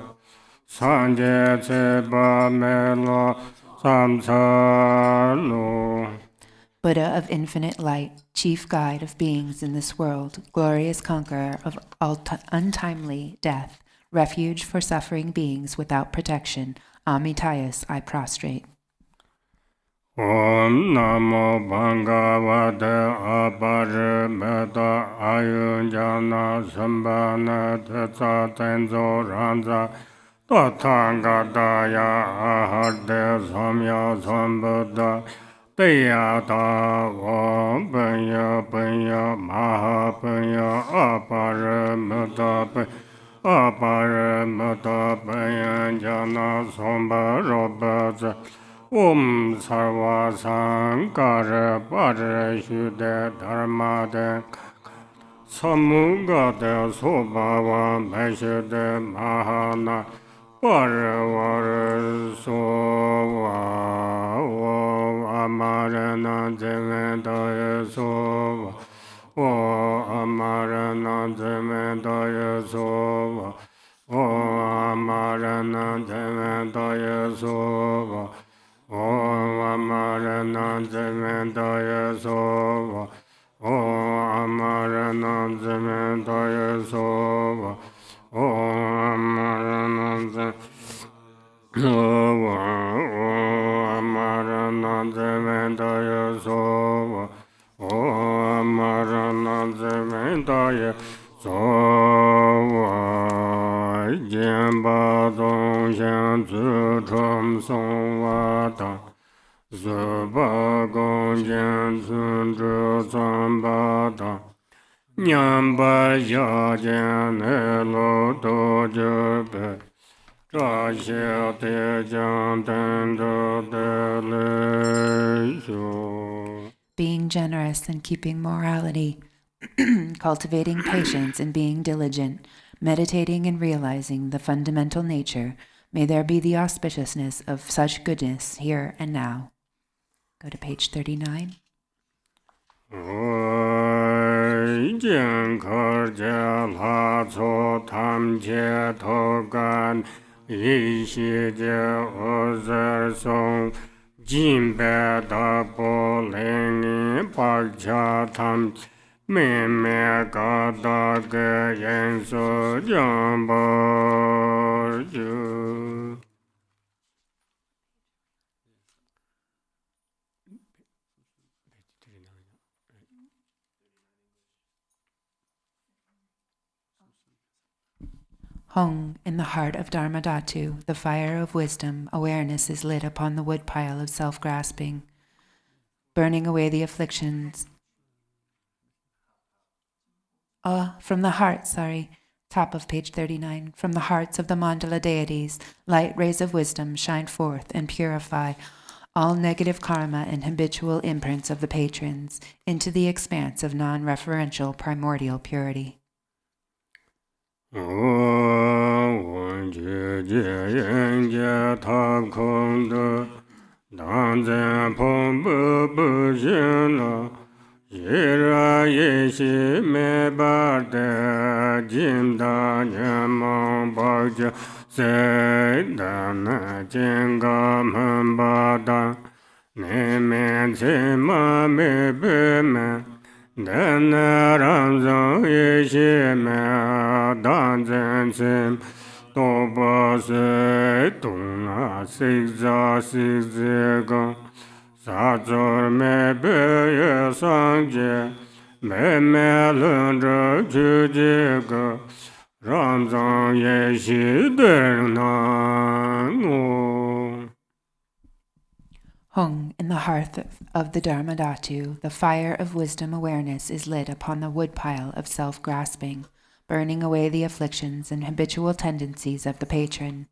Sanje Tseba Melo Samsalo. Buddha of infinite light, chief guide of beings in this world, glorious conqueror of untimely death, refuge for suffering beings without protection, Amitayus I prostrate. Om Namo Bhagavate Aparimata Ayunjana Sambana Teta Tenzo Ranza Tathagataya Aharte Samya Sambuddha Teyata Om Panya Panya Mahapanya Aparimata Aparimata Payanjana Sambarabhasa Om Sarva Sankara Parashuddha Dharmada Samugata Sobhava Meshuddha Mahana Paravara Sova Om Amarana Devendaya Sova Om Amarana Devendaya Sova Om Amarana Devendaya Sova Om Amarana Devendaya Sova Om Amarana Devendaya Sova Om Amarana Devendaya Sova Om Amarana Devendaya Sova Jamba Dong Xian Zi Chom Song Wa Da Zuba Gong Jian Sun Zhi Zambala Da Nyamba Ya Jian Ne Lo Do Je Be Zha Xie De Jiang Den De De Le Xiu. Being generous and keeping morality, cultivating patience and being diligent, meditating and realizing the fundamental nature, may there be the auspiciousness of such goodness here and now. Go to page 39. Hung in the heart of Dharmadhatu, the fire of wisdom, awareness is lit upon the woodpile of self-grasping, burning away the afflictions. From the heart, top of page 39, from the hearts of the Mandala deities, light rays of wisdom shine forth and purify all negative karma and habitual imprints of the patrons into the expanse of non-referential primordial purity. Hung in the hearth of the Dharmadhatu, the fire of wisdom awareness is lit upon the woodpile of self-grasping, burning away the afflictions and habitual tendencies of the patron.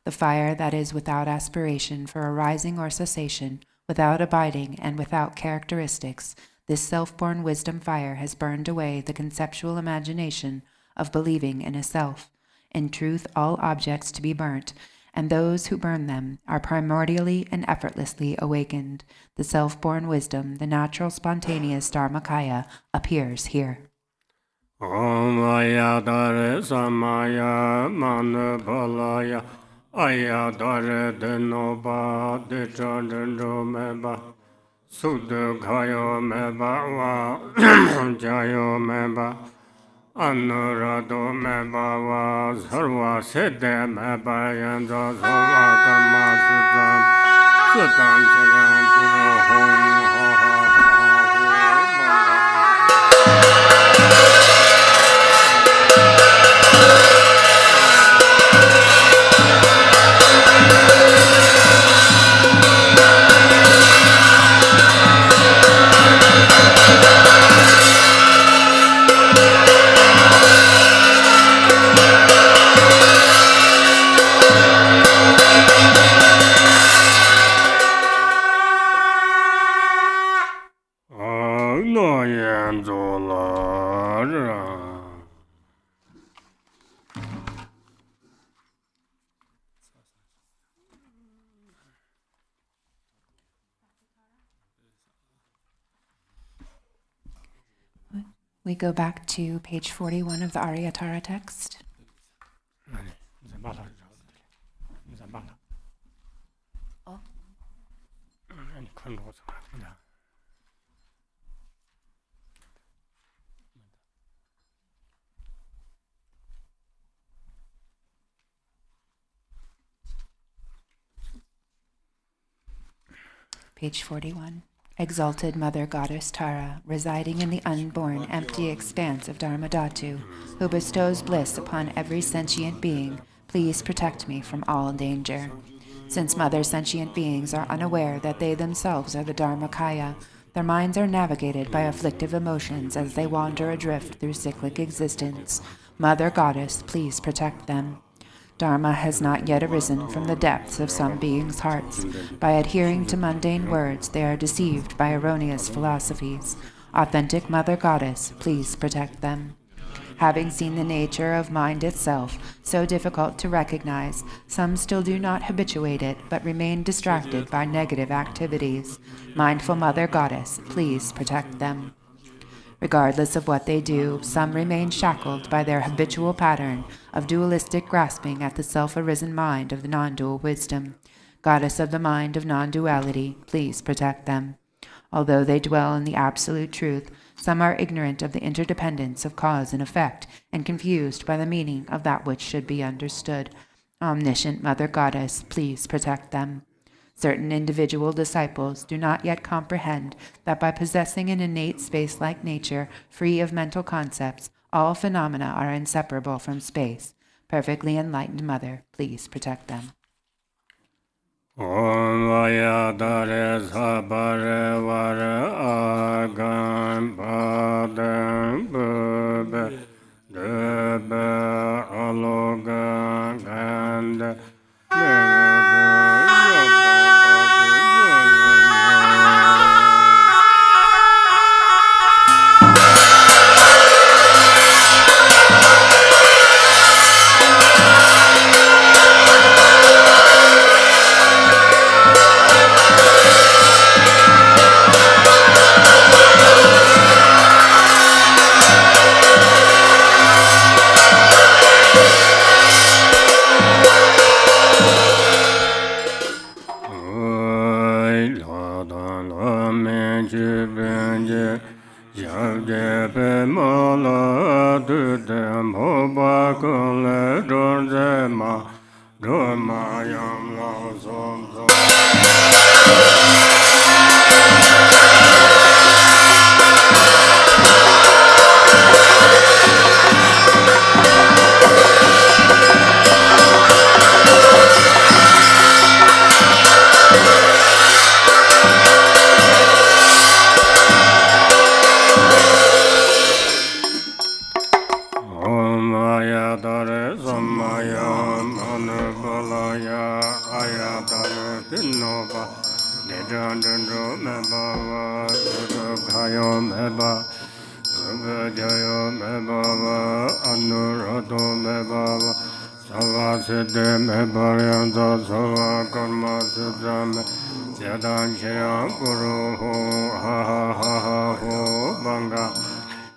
The fire that is without aspiration for arising or cessation, without abiding and without characteristics, this self-born wisdom fire has burned away the conceptual imagination of believing in a self. In truth, all objects to be burnt, and those who burn them are primordially and effortlessly awakened. The self-born wisdom, the natural spontaneous Dharmakaya, appears here. Om Arya Tara Samaya Manapalaya Arya Tara Denoba Dechadendo Meba Sudakayo Meba Wa Jayo Meba Anurado Meba Wa Sarva Siddha Meba Yanda Sova Karma Sudam We go back to page 41 of the Arya Tara text. Zambala. Oh. Page 41. Exalted Mother Goddess Tara, residing in the unborn, empty expanse of Dharmadhatu, who bestows bliss upon every sentient being, please protect me from all danger. Since Mother sentient beings are unaware that they themselves are the Dharmakaya, their minds are navigated by afflictive emotions as they wander adrift through cyclic existence. Mother Goddess, please protect them. Dharma has not yet arisen from the depths of some beings' hearts. By adhering to mundane words, they are deceived by erroneous philosophies. Authentic Mother Goddess, please protect them. Having seen the nature of mind itself, so difficult to recognize, some still do not habituate it, but remain distracted by negative activities. Mindful Mother Goddess, please protect them. Regardless of what they do, some remain shackled by their habitual pattern of dualistic grasping at the self-arisen mind of the non-dual wisdom. Goddess of the mind of non-duality, please protect them. Although they dwell in the absolute truth, some are ignorant of the interdependence of cause and effect and confused by the meaning of that which should be understood. Omniscient Mother Goddess, please protect them. Certain individual disciples do not yet comprehend that by possessing an innate space-like nature, free of mental concepts, all phenomena are inseparable from space. Perfectly enlightened Mother, please protect them. Arya Tara sabare vara agam padam bube debe aloga ganda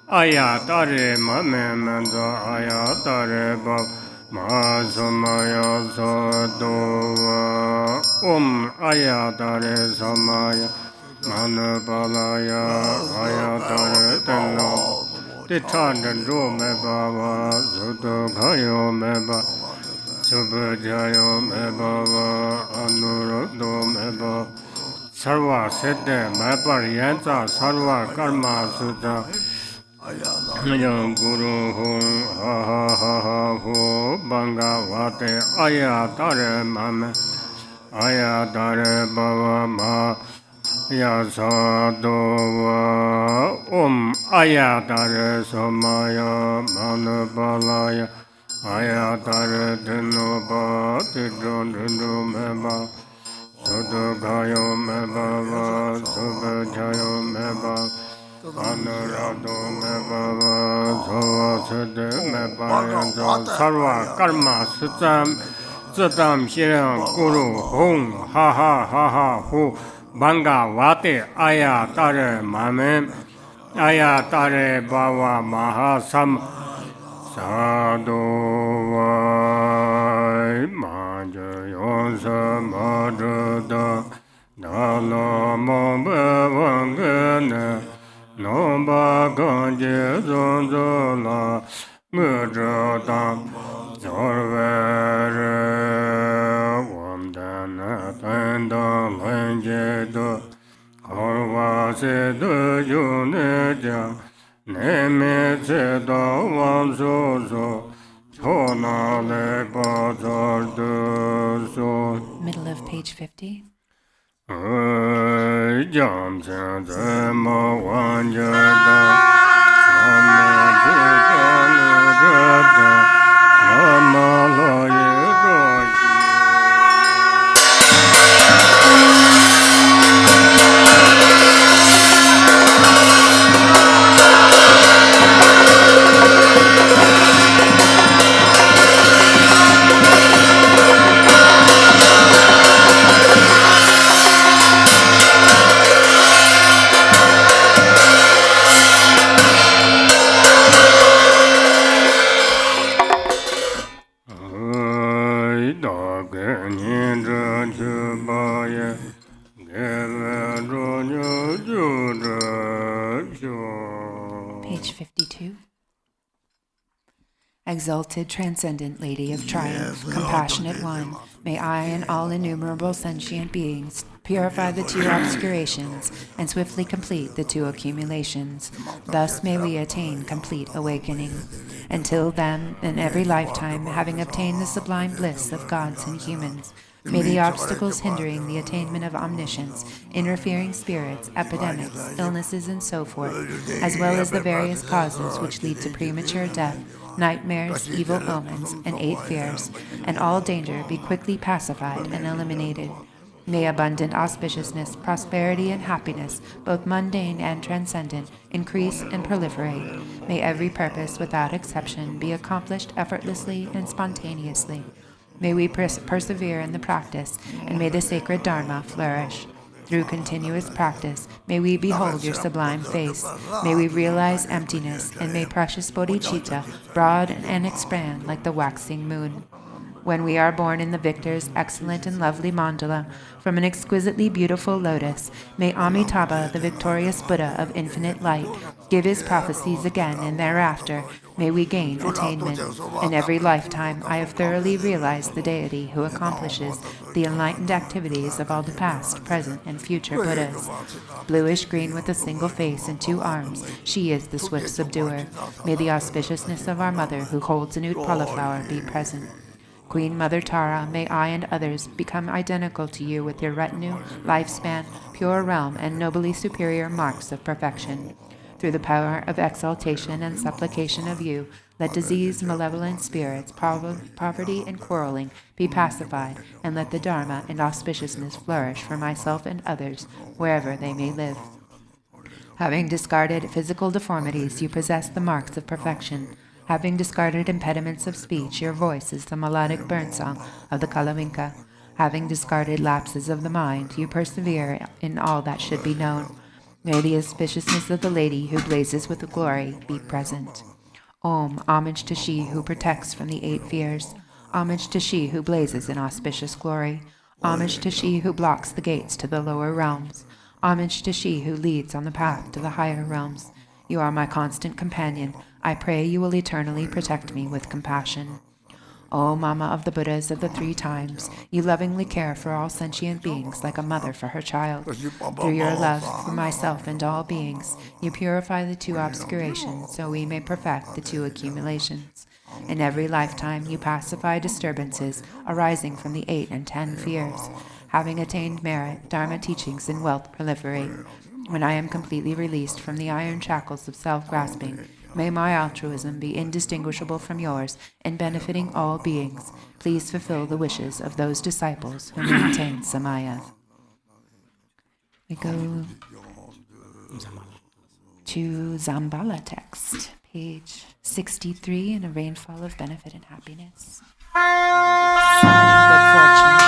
Arya Tara mamemanda Arya Tara bab masamaya sadova Arya Tara samaya manapalaya Arya Tara tenno tithandanjo mebava sudokhayo meba subhajayo mebava anuruddho meba sarva sete mapar yanza sarva karma sutta Yang Guru Hum Ha Ha Ha Ha Hu Banga Vate Arya Tara Mame Arya Tara Bava Ma Ya Sadova Arya Tara Samaya Manabalaya Arya Tara Dhinova Tidron Dhindu Meba Sudhagayo Meba Subhajayo Meba Anurado Meba Sovasade Meba Yanzo Sarva Karma Tzunam Shirang Guru Hum Ha Ha Ha Ha Hu Banga Vate Arya Tara Mame Arya Tara Bava Maha Sam Sadhu Vai Manja Yonsa Madhada Lama Bhavangana Nomba Ganje Zonzola Mudradam Zorvere Wamdana Tanda Lanjedo Korvasedo Yuneja Nemetsedo Vansozo Chona Lepazardo So Middle of page 50. Jam Santa Mawanja Page 52. Exalted, transcendent Lady of Triumph, compassionate one, may I and all innumerable sentient beings purify the two obscurations and swiftly complete the two accumulations. Thus may we attain complete awakening. Until then, in every lifetime, having obtained the sublime bliss of gods and humans, may the obstacles hindering the attainment of omniscience, interfering spirits, epidemics, illnesses, and so forth, as well as the various causes which lead to premature death, nightmares, evil omens, and 8 fears, and all danger be quickly pacified and eliminated. May abundant auspiciousness, prosperity, and happiness, both mundane and transcendent, increase and proliferate. May every purpose, without exception, be accomplished effortlessly and spontaneously. May we persevere in the practice, and may the sacred Dharma flourish. Through continuous practice, may we behold your sublime face. May we realize emptiness, and may precious bodhicitta broaden and expand like the waxing moon. When we are born in the victor's excellent and lovely Mandala, from an exquisitely beautiful lotus, may Amitabha, the victorious Buddha of infinite light, give his prophecies again, and thereafter may we gain attainment. In every lifetime I have thoroughly realized the deity who accomplishes the enlightened activities of all the past, present, and future Buddhas. Bluish-green with a single face and 2 arms, she is the swift subduer. May the auspiciousness of our mother who holds an Utpala flower be present. Queen Mother Tara, may I and others become identical to you with your retinue, lifespan, pure realm, and nobly superior marks of perfection. Through the power of exaltation and supplication of you, let disease, malevolent spirits, poverty, and quarreling be pacified, and let the Dharma and auspiciousness flourish for myself and others, wherever they may live. Having discarded physical deformities, you possess the marks of perfection. Having discarded impediments of speech, your voice is the melodic birdsong of the Kalavinka. Having discarded lapses of the mind, you persevere in all that should be known. May the auspiciousness of the lady who blazes with glory be present. Om, homage to she who protects from the 8 fears. Homage to she who blazes in auspicious glory. Homage to she who blocks the gates to the lower realms. Homage to she who leads on the path to the higher realms. You are my constant companion. I pray you will eternally protect me with compassion. O Mama of the Buddhas of the 3 times, you lovingly care for all sentient beings like a mother for her child. Through your love for myself and all beings, you purify the 2 obscurations so we may perfect the 2 accumulations. In every lifetime, you pacify disturbances arising from the 8 and 10 fears. Having attained merit, Dharma teachings and wealth proliferate. When I am completely released from the iron shackles of self-grasping, may my altruism be indistinguishable from yours in benefiting all beings. Please fulfill the wishes of those disciples who maintain Samaya. We go to Zambala text, page 63, in a rainfall of benefit and happiness. Summoning good fortune.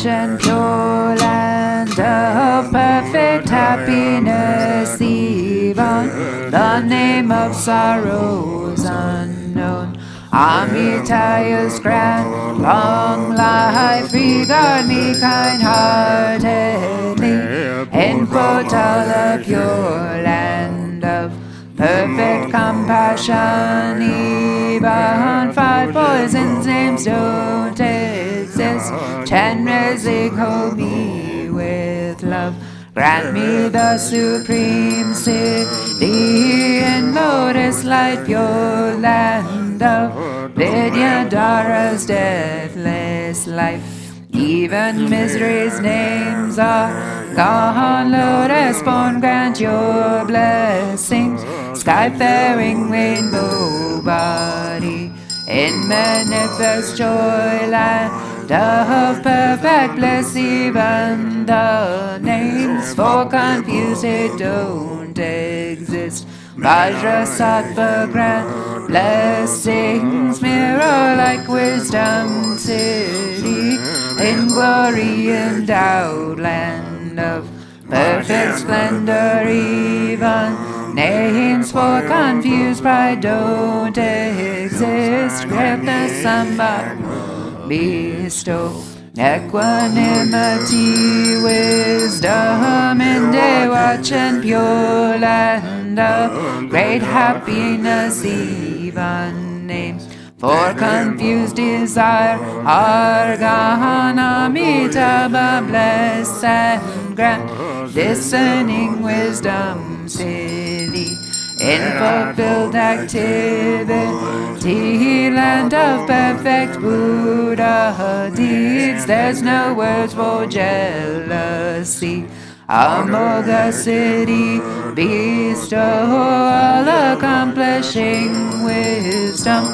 And pure land of perfect happiness, even the name of sorrows unknown. Amitaya's grand, long life, regard me kind-heartedly, in Potala, pure land of perfect compassion. Even 5 poisons names don't exist. Generously hold me with love. Grant me the supreme city in lotus light, pure land of Vidyadhara's deathless life. Even misery's names are gone. Lotus born, grant your blessings. Sky-faring rainbow body in manifest joy land of perfect bliss. Even the names for confused don't exist. Vajrasattva grant blessings, mirror like wisdom city, in glory endowed land of perfect splendor. Even names for confused pride don't exist. Grant the Zambala bestow equanimity, wisdom, in day watch and pure land of great happiness. Even names for confused desire are gone. Amitabha bless and grant discerning wisdom city, in fulfilled activity, land of perfect Buddha deeds. There's no words for jealousy. Amoga city, bestow all-accomplishing wisdom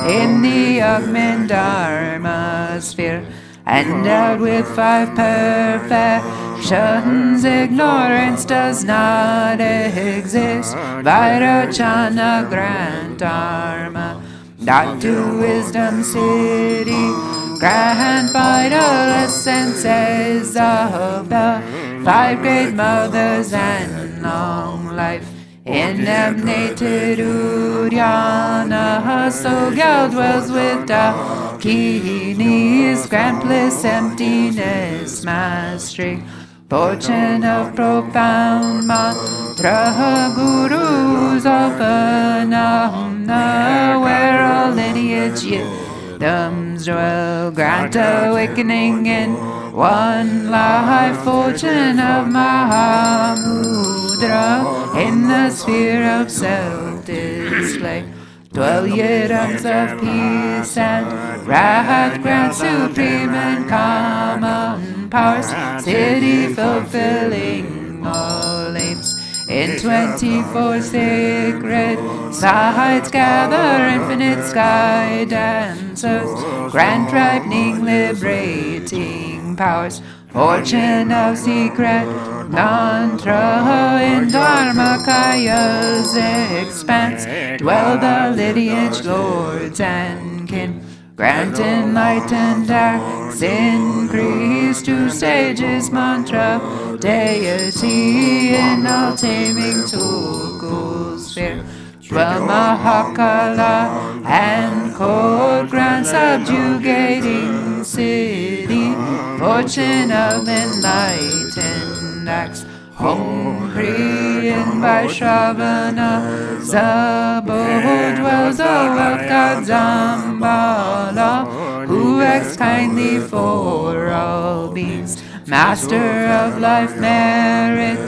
in the augment Dharma sphere, endowed with 5 perfections. Ignorance does not exist. Vairocana grant Dharma, not to wisdom city. Grant vital essences of the 5 great mothers and long life. Indemnated Uddiyana, so Gyal dwells with Dakinis. Grant bliss, emptiness, mastery, fortune of profound mantra. Gurus of phenomena, where all lineage yidams dwell. Grant awakening in one life, fortune of Mahamudra, in the sphere of self-display. 12 yidams of peace and wrath, grant supreme and common powers, city fulfilling all aims. In 24 sacred sides gather infinite sky dancers, grand ripening liberating powers, fortune of secret mantra in Dharmakaya's expanse, dwell the lineage lords and kin. Grant enlightened acts increase to stages mantra deity in all taming Tukul sphere. Dwell Mahakala and court grand subjugating city, fortune of enlightened acts. Home Kriyan by Shravana, Abao dwells the wealth god Zambala, who acts kindly for all beings, master of life merit,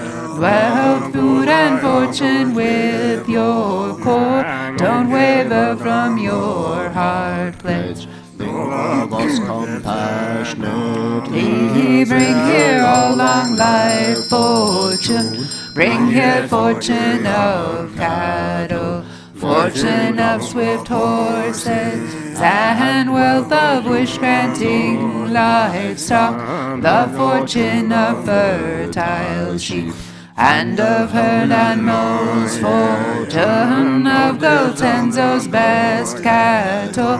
wealth, food and fortune with your core. Don't waver from your heart pledge. Love us compassionately. Bring here all long life fortune. Bring here fortune of cattle, fortune of swift horses, and wealth of wish-granting livestock, the fortune of fertile sheep, and of herd animals, fortune of gold Tenzo's best cattle,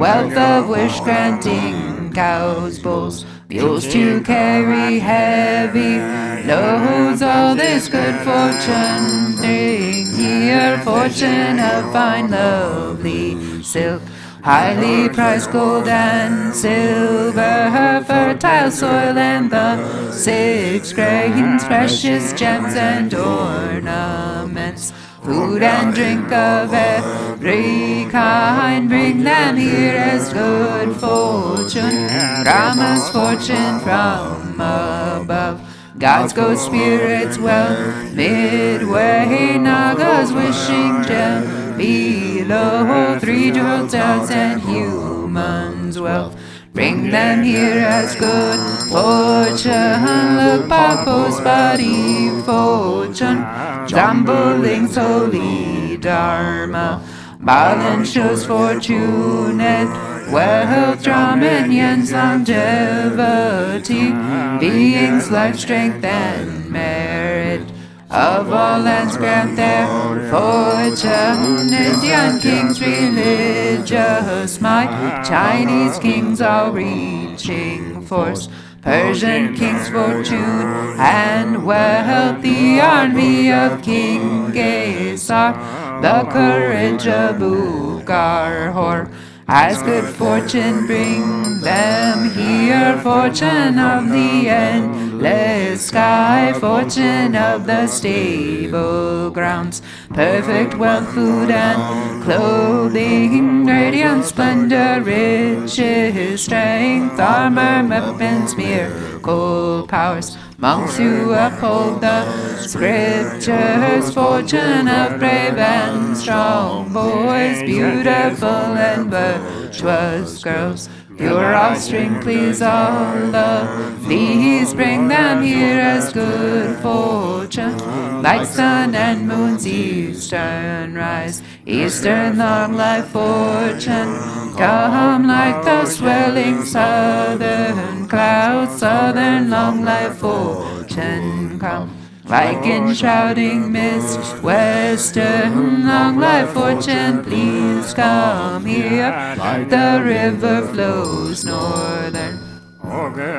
wealth of wish-granting cows, bulls, mules to carry heavy loads, all this good fortune bring here, fortune of fine lovely silk, highly priced gold and silver, fertile soil and the 6 grains, precious gems and ornaments, food and drink of every kind, bring them here as good fortune, Rama's fortune from above. God's ghost spirits well midway, Naga's wishing gem below, 3 jeweled stars and humans' wealth. Bring them here as good fortune, look Papo's body fortune, Zambaling holy dharma, Balan shows fortunate wealth, Brahman Yen's longevity, beings life, strength and merit. Of all lands grant their fortune, Indian kings religious might, Chinese kings all reaching force, Persian kings fortune and wealth, the army of King Gesar, the courage of Ugarhor. As good fortune bring them here, fortune of the endless sky, fortune of the stable grounds, perfect wealth, food and clothing, radiant splendor, riches, strength, armor, weapons, miracle powers, monks who uphold the scriptures, fortune of brave and strong boys, beautiful and virtuous girls, your offspring please all of these, bring them here as good fortune, like sun and moon's eastern rise, eastern long life fortune, come like the swelling southern clouds, southern long life fortune come. Like enshrouding mist, western long life fortune, please come here. Like the river flows northern,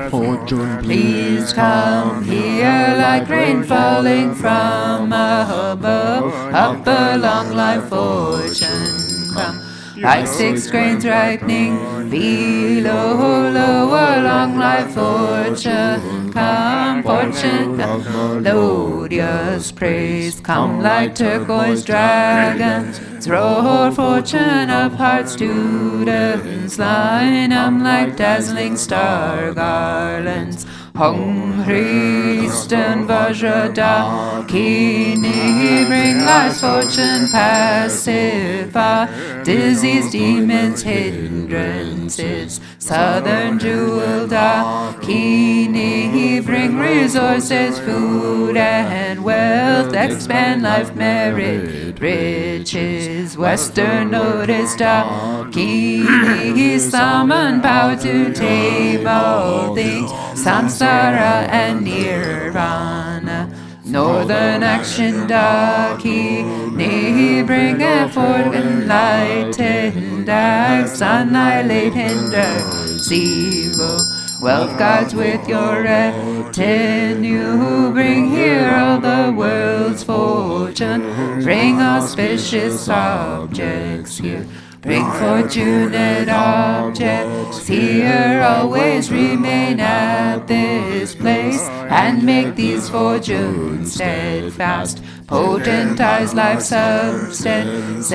Fortune, please come here. Like rain falling from above, up the long life fortune come. Like 6 grains ripening below, lower long life fortune come, fortune come, melodious praise come like turquoise dragons, roar fortune of heart students line them like dazzling star garlands, Hong Hristen Vajrada Kini, bring life's fortune, pacify disease, demons, hindrances. Southern Jewel Dakini, bring resources, food and wealth, expand life, merit, riches. Western Notice Dakini, summon power to tame all things, samsara and nirvana. Northern Action Dakini, bring forth enlightened acts, annihilate hinders evil. Wealth gods with your retinue, bring here all the world's fortune, bring auspicious objects here. Bring fortunate objects here, always remain at this place, and make these fortunes steadfast. Potentize life substances,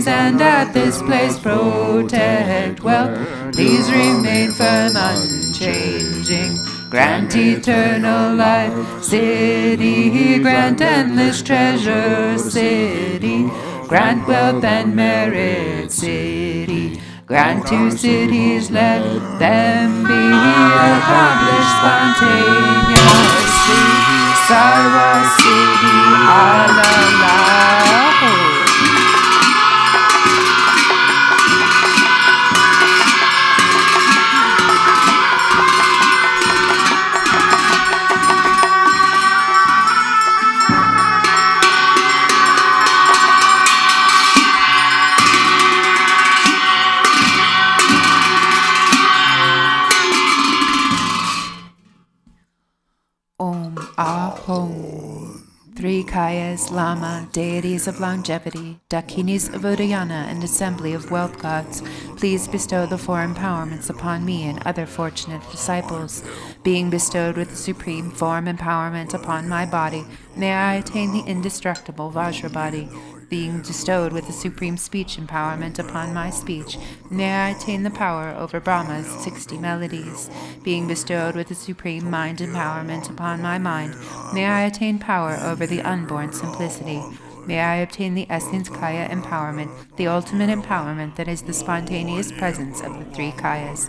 and at this place protect wealth. These remain firm, unchanging. Grant eternal life, city, grant endless treasure, city. Grant wealth and merit, city. Grant two cities, let them be accomplished spontaneously. Sarva City, Alala. Ahom. Three Kayas, Lama, deities of longevity, Dakinis of Udayana, and assembly of wealth gods, please bestow the four empowerments upon me and other fortunate disciples. Being bestowed with the supreme form empowerment upon my body, may I attain the indestructible Vajra body. Being bestowed with the supreme speech empowerment upon my speech, may I attain the power over Brahma's 60 melodies. Being bestowed with the supreme mind empowerment upon my mind, may I attain power over the unborn simplicity. May I obtain the essence Kaya empowerment, the ultimate empowerment that is the spontaneous presence of the three Kayas.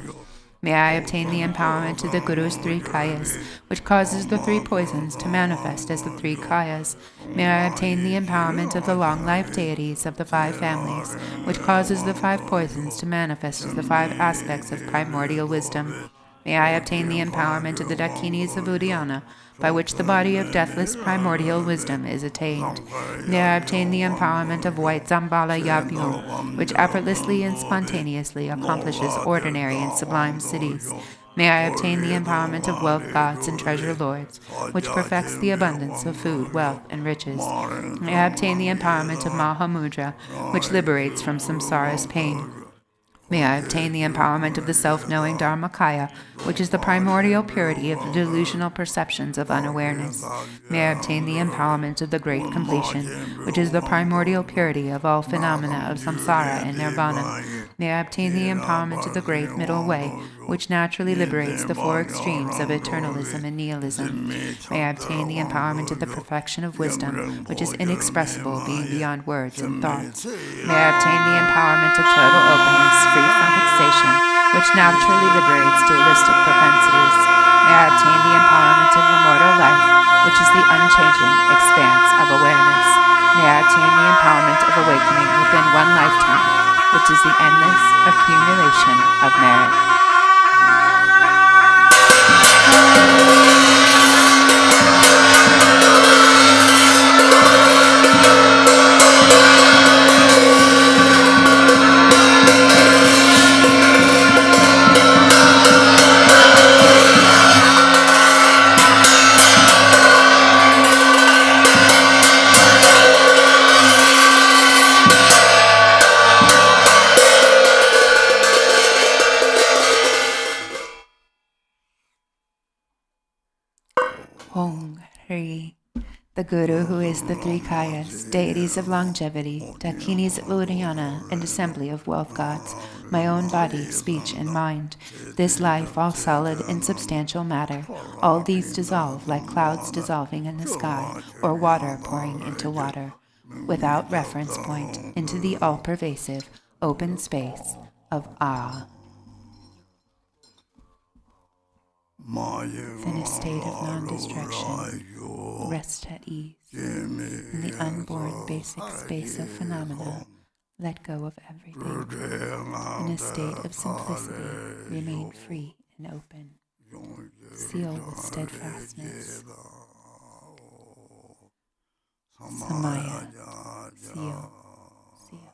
May I obtain the empowerment of the Guru's three Kayas, which causes the three poisons to manifest as the three Kayas. May I obtain the empowerment of the long-life deities of the five families, which causes the five poisons to manifest as the five aspects of primordial wisdom. May I obtain the empowerment of the Dakinis of Udayana, by which the body of deathless primordial wisdom is attained. May I obtain the empowerment of white Zambala Yabyo, which effortlessly and spontaneously accomplishes ordinary and sublime cities. May I obtain the empowerment of wealth gods and treasure lords, which perfects the abundance of food, wealth, and riches. May I obtain the empowerment of Mahamudra, which liberates from samsara's pain. May I obtain the empowerment of the self-knowing Dharmakaya, which is the primordial purity of the delusional perceptions of unawareness. May I obtain the empowerment of the great completion, which is the primordial purity of all phenomena of samsara and nirvana. May I obtain the empowerment of the great middle way, which naturally liberates the four extremes of eternalism and nihilism. May I obtain the empowerment of the perfection of wisdom, which is inexpressible, being beyond words and thoughts. May I obtain the empowerment of total openness, free from fixation, which naturally liberates dualistic propensities. May I obtain the empowerment of immortal life, which is the unchanging expanse of awareness. May I obtain the empowerment of awakening within one lifetime, which is the endless accumulation of merit. the Guru who is the three Kayas, deities of longevity, Dakinis of Uddiyana, and assembly of wealth gods, my own body, speech, and mind, this life, all solid, insubstantial matter, all these dissolve like clouds dissolving in the sky, or water pouring into water, without reference point, into the all-pervasive, open space of Ah. In a state of non-distraction, rest at ease. In the unborn basic space of phenomena, let go of everything. In a state of simplicity, remain free and open. Seal with steadfastness. Samaya. Seal. Seal.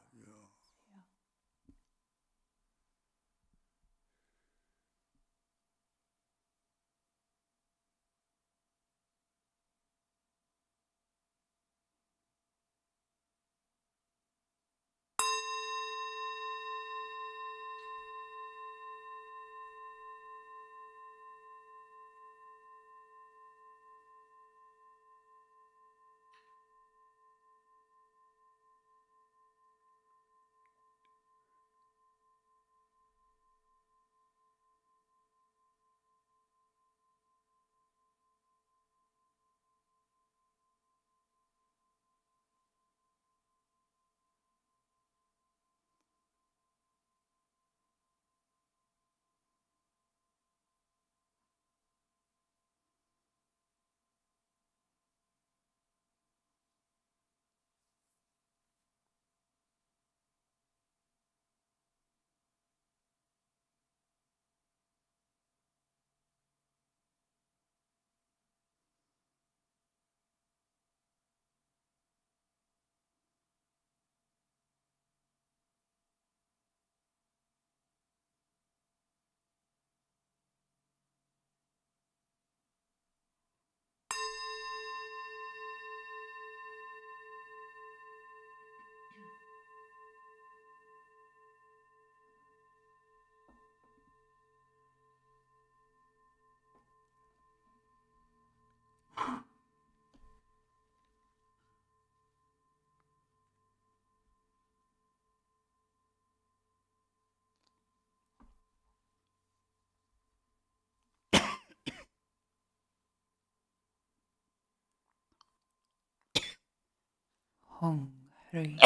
Hong Ri.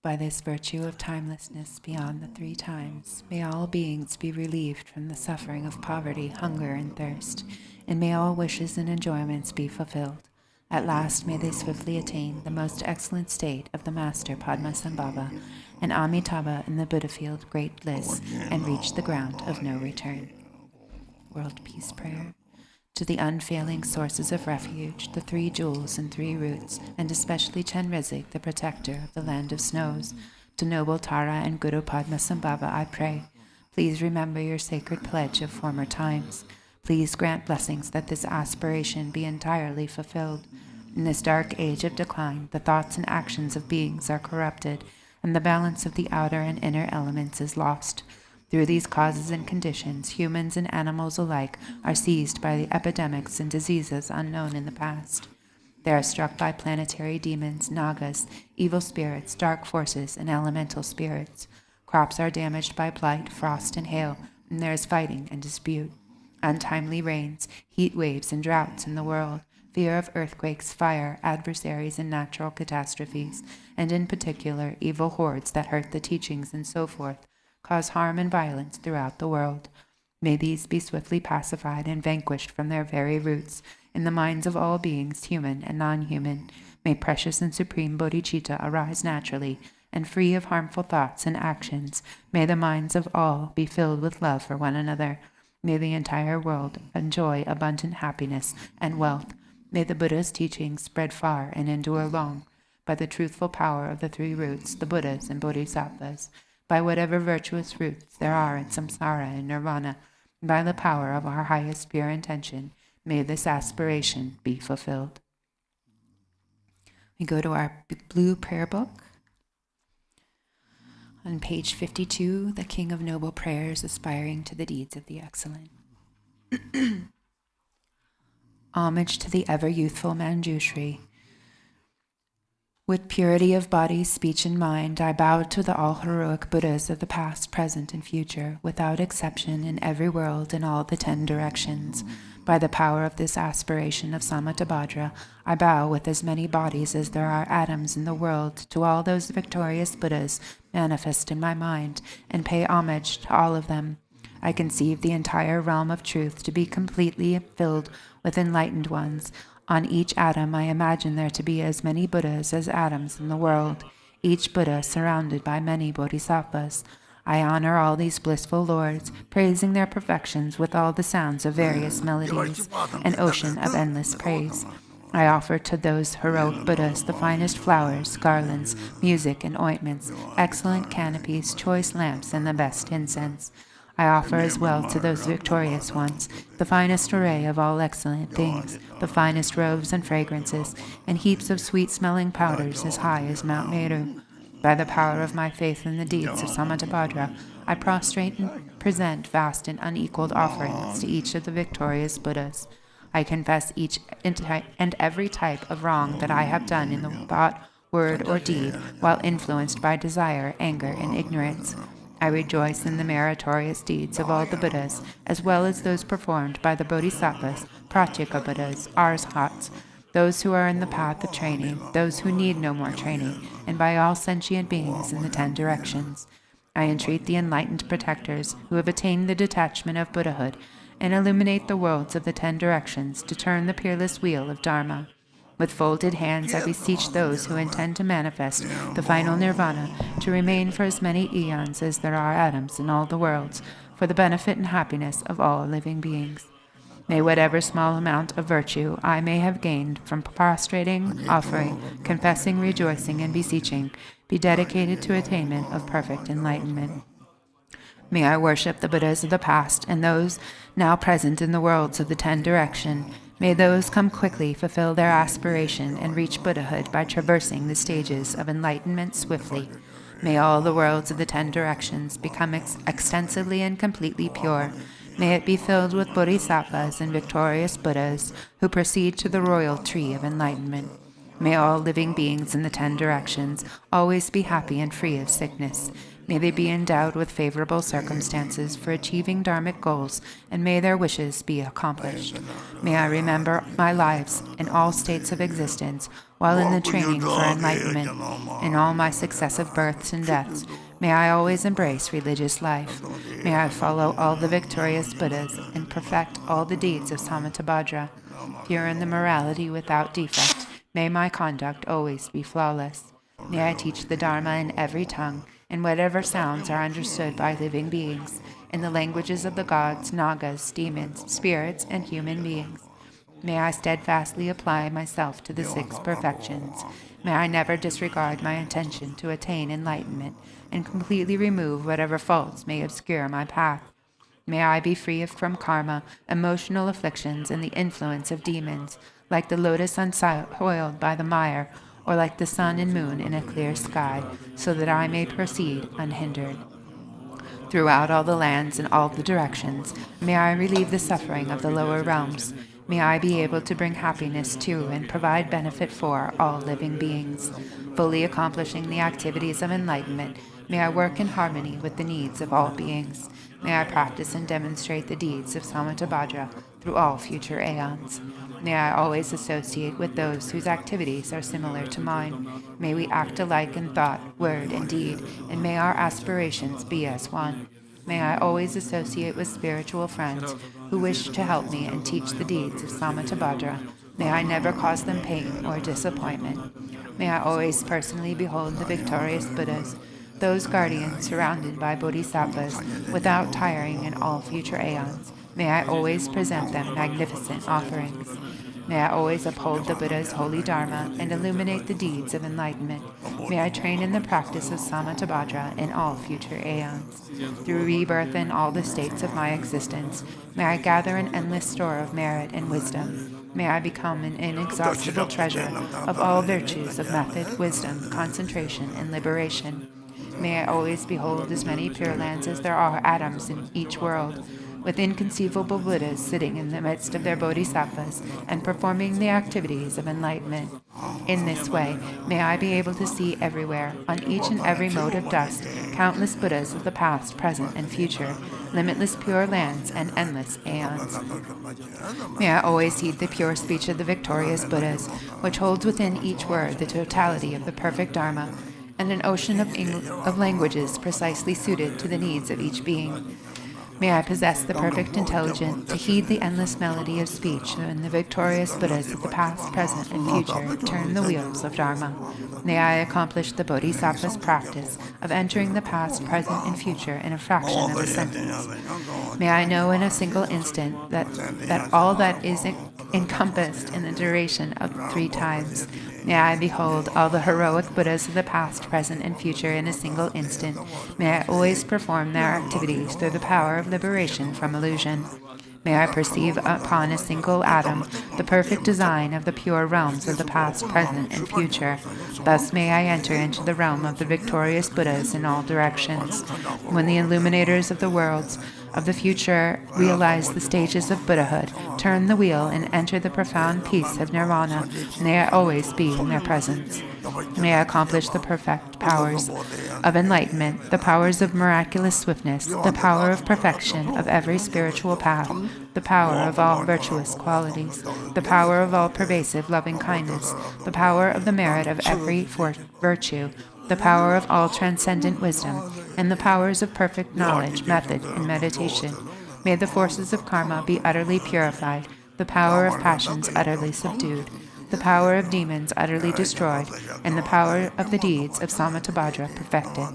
By this virtue of timelessness beyond the three times, may all beings be relieved from the suffering of poverty, hunger, and thirst, and may all wishes and enjoyments be fulfilled. At last may they swiftly attain the most excellent state of the Master Padmasambhava, and Amitabha in the Buddha field great bliss, and reach the ground of no return. World Peace Prayer. To the unfailing sources of refuge, the three jewels and three roots, and especially Chenrezig, the protector of the land of snows, to noble Tara and Guru Padmasambhava I pray, please remember your sacred pledge of former times. Please grant blessings that this aspiration be entirely fulfilled. In this dark age of decline, the thoughts and actions of beings are corrupted, and the balance of the outer and inner elements is lost. Through these causes and conditions, humans and animals alike are seized by the epidemics and diseases unknown in the past. They are struck by planetary demons, nagas, evil spirits, dark forces, and elemental spirits. Crops are damaged by blight, frost, and hail, and there is fighting and dispute. Untimely rains, heat waves, and droughts in the world, fear of earthquakes, fire, adversaries, and natural catastrophes, and in particular evil hordes that hurt the teachings and so forth, cause harm and violence throughout the world. May these be swiftly pacified and vanquished from their very roots in the minds of all beings, human and non-human. May precious and supreme bodhicitta arise naturally and free of harmful thoughts and actions. May the minds of all be filled with love for one another. May the entire world enjoy abundant happiness and wealth. May the Buddha's teachings spread far and endure long. By the truthful power of the three roots, the Buddhas and Bodhisattvas, by whatever virtuous roots there are in samsara and nirvana, by the power of our highest pure intention, may this aspiration be fulfilled. We go to our blue prayer book. On page 52, the King of Noble Prayers aspiring to the deeds of the excellent. Homage to the ever-youthful Manjushri. With purity of body, speech, and mind, I bow to the all-heroic Buddhas of the past, present, and future, without exception, in every world, in all the 10 directions. By the power of this aspiration of Samattabhadra, I bow with as many bodies as there are atoms in the world to all those victorious Buddhas manifest in my mind, and pay homage to all of them. I conceive the entire realm of truth to be completely filled with enlightened ones. On each atom I imagine there to be as many Buddhas as atoms in the world, each Buddha surrounded by many bodhisattvas. I honor all these blissful lords, praising their perfections with all the sounds of various melodies, an ocean of endless praise. I offer to those heroic Buddhas the finest flowers, garlands, music, and ointments, excellent canopies, choice lamps, and the best incense. I offer as well to those victorious ones the finest array of all excellent things, the finest robes and fragrances, and heaps of sweet-smelling powders as high as Mount Meru. By the power of my faith in the deeds of Samattabhadra, I prostrate and present vast and unequaled offerings to each of the victorious Buddhas. I confess each and every type of wrong that I have done in the thought, word, or deed, while influenced by desire, anger, and ignorance. I rejoice in the meritorious deeds of all the Buddhas, as well as those performed by the Bodhisattvas, Pratyeka Buddhas, Arhats, those who are in the path of training, those who need no more training, and by all sentient beings in the 10 directions. I entreat the enlightened protectors who have attained the detachment of Buddhahood and illuminate the worlds of the 10 directions to turn the peerless wheel of Dharma. With folded hands I beseech those who intend to manifest the final nirvana to remain for as many eons as there are atoms in all the worlds, for the benefit and happiness of all living beings. May whatever small amount of virtue I may have gained from prostrating, offering, confessing, rejoicing, and beseeching be dedicated to attainment of perfect enlightenment. May I worship the Buddhas of the past and those now present in the worlds of the 10 direction. May those come quickly fulfill their aspiration and reach Buddhahood by traversing the stages of enlightenment swiftly. May all the worlds of the 10 directions become extensively and completely pure. May it be filled with bodhisattvas and victorious Buddhas who proceed to the royal tree of enlightenment. May all living beings in the 10 directions always be happy and free of sickness. May they be endowed with favorable circumstances for achieving dharmic goals, and may their wishes be accomplished. May I remember my lives in all states of existence while in the training for enlightenment. In all my successive births and deaths, may I always embrace religious life. May I follow all the victorious Buddhas and perfect all the deeds of Samattabhadra. Pure in the morality without defect, may my conduct always be flawless. May I teach the Dharma in every tongue, in whatever sounds are understood by living beings, in the languages of the gods, nagas, demons, spirits, and human beings. May I steadfastly apply myself to the 6 perfections. May I never disregard my intention to attain enlightenment, and completely remove whatever faults may obscure my path. May I be free from karma, emotional afflictions, and the influence of demons, like the lotus unsoiled by the mire, or like the sun and moon in a clear sky, so that I may proceed unhindered. Throughout all the lands and all the directions, may I relieve the suffering of the lower realms. May I be able to bring happiness to and provide benefit for all living beings. Fully accomplishing the activities of enlightenment, may I work in harmony with the needs of all beings. May I practice and demonstrate the deeds of Samattabhadra through all future aeons. May I always associate with those whose activities are similar to mine. May we act alike in thought, word, and deed, and may our aspirations be as one. May I always associate with spiritual friends who wish to help me and teach the deeds of Samattabhadra. May I never cause them pain or disappointment. May I always personally behold the victorious Buddhas, those guardians surrounded by bodhisattvas, without tiring in all future aeons. May I always present them magnificent offerings. May I always uphold the Buddha's holy Dharma and illuminate the deeds of enlightenment. May I train in the practice of Samattabhadra in all future aeons. Through rebirth in all the states of my existence, may I gather an endless store of merit and wisdom. May I become an inexhaustible treasure of all virtues of method, wisdom, concentration, and liberation. May I always behold as many pure lands as there are atoms in each world. with inconceivable Buddhas sitting in the midst of their bodhisattvas and performing the activities of enlightenment. In this way, may I be able to see everywhere, on each and every mode of dust, countless Buddhas of the past, present, and future, limitless pure lands, and endless aeons. May I always heed the pure speech of the victorious Buddhas, which holds within each word the totality of the perfect Dharma, and an ocean of languages precisely suited to the needs of each being. May I possess the perfect intelligence to heed the endless melody of speech when the victorious Buddhas of the past, present, and future turn the wheels of Dharma. May I accomplish the Bodhisattva's practice of entering the past, present, and future in a fraction of a sentence. May I know in a single instant that all that is encompassed in the duration of 3 times. May I behold all the heroic Buddhas of the past, present, and future in a single instant. May I always perform their activities through the power of liberation from illusion. May I perceive upon a single atom the perfect design of the pure realms of the past, present, and future. Thus may I enter into the realm of the victorious Buddhas in all directions. When the illuminators of the worlds of the future realize the stages of Buddhahood, turn the wheel, and enter the profound peace of nirvana, may I always be in their presence. May I accomplish the perfect powers of enlightenment, the powers of miraculous swiftness, the power of perfection of every spiritual path, the power of all virtuous qualities, the power of all pervasive loving kindness, the power of the merit of every virtue, the power of all transcendent wisdom, and the powers of perfect knowledge, method, and meditation. May the forces of karma be utterly purified, the power of passions utterly subdued, the power of demons utterly destroyed, and the power of the deeds of Samattabhadra perfected.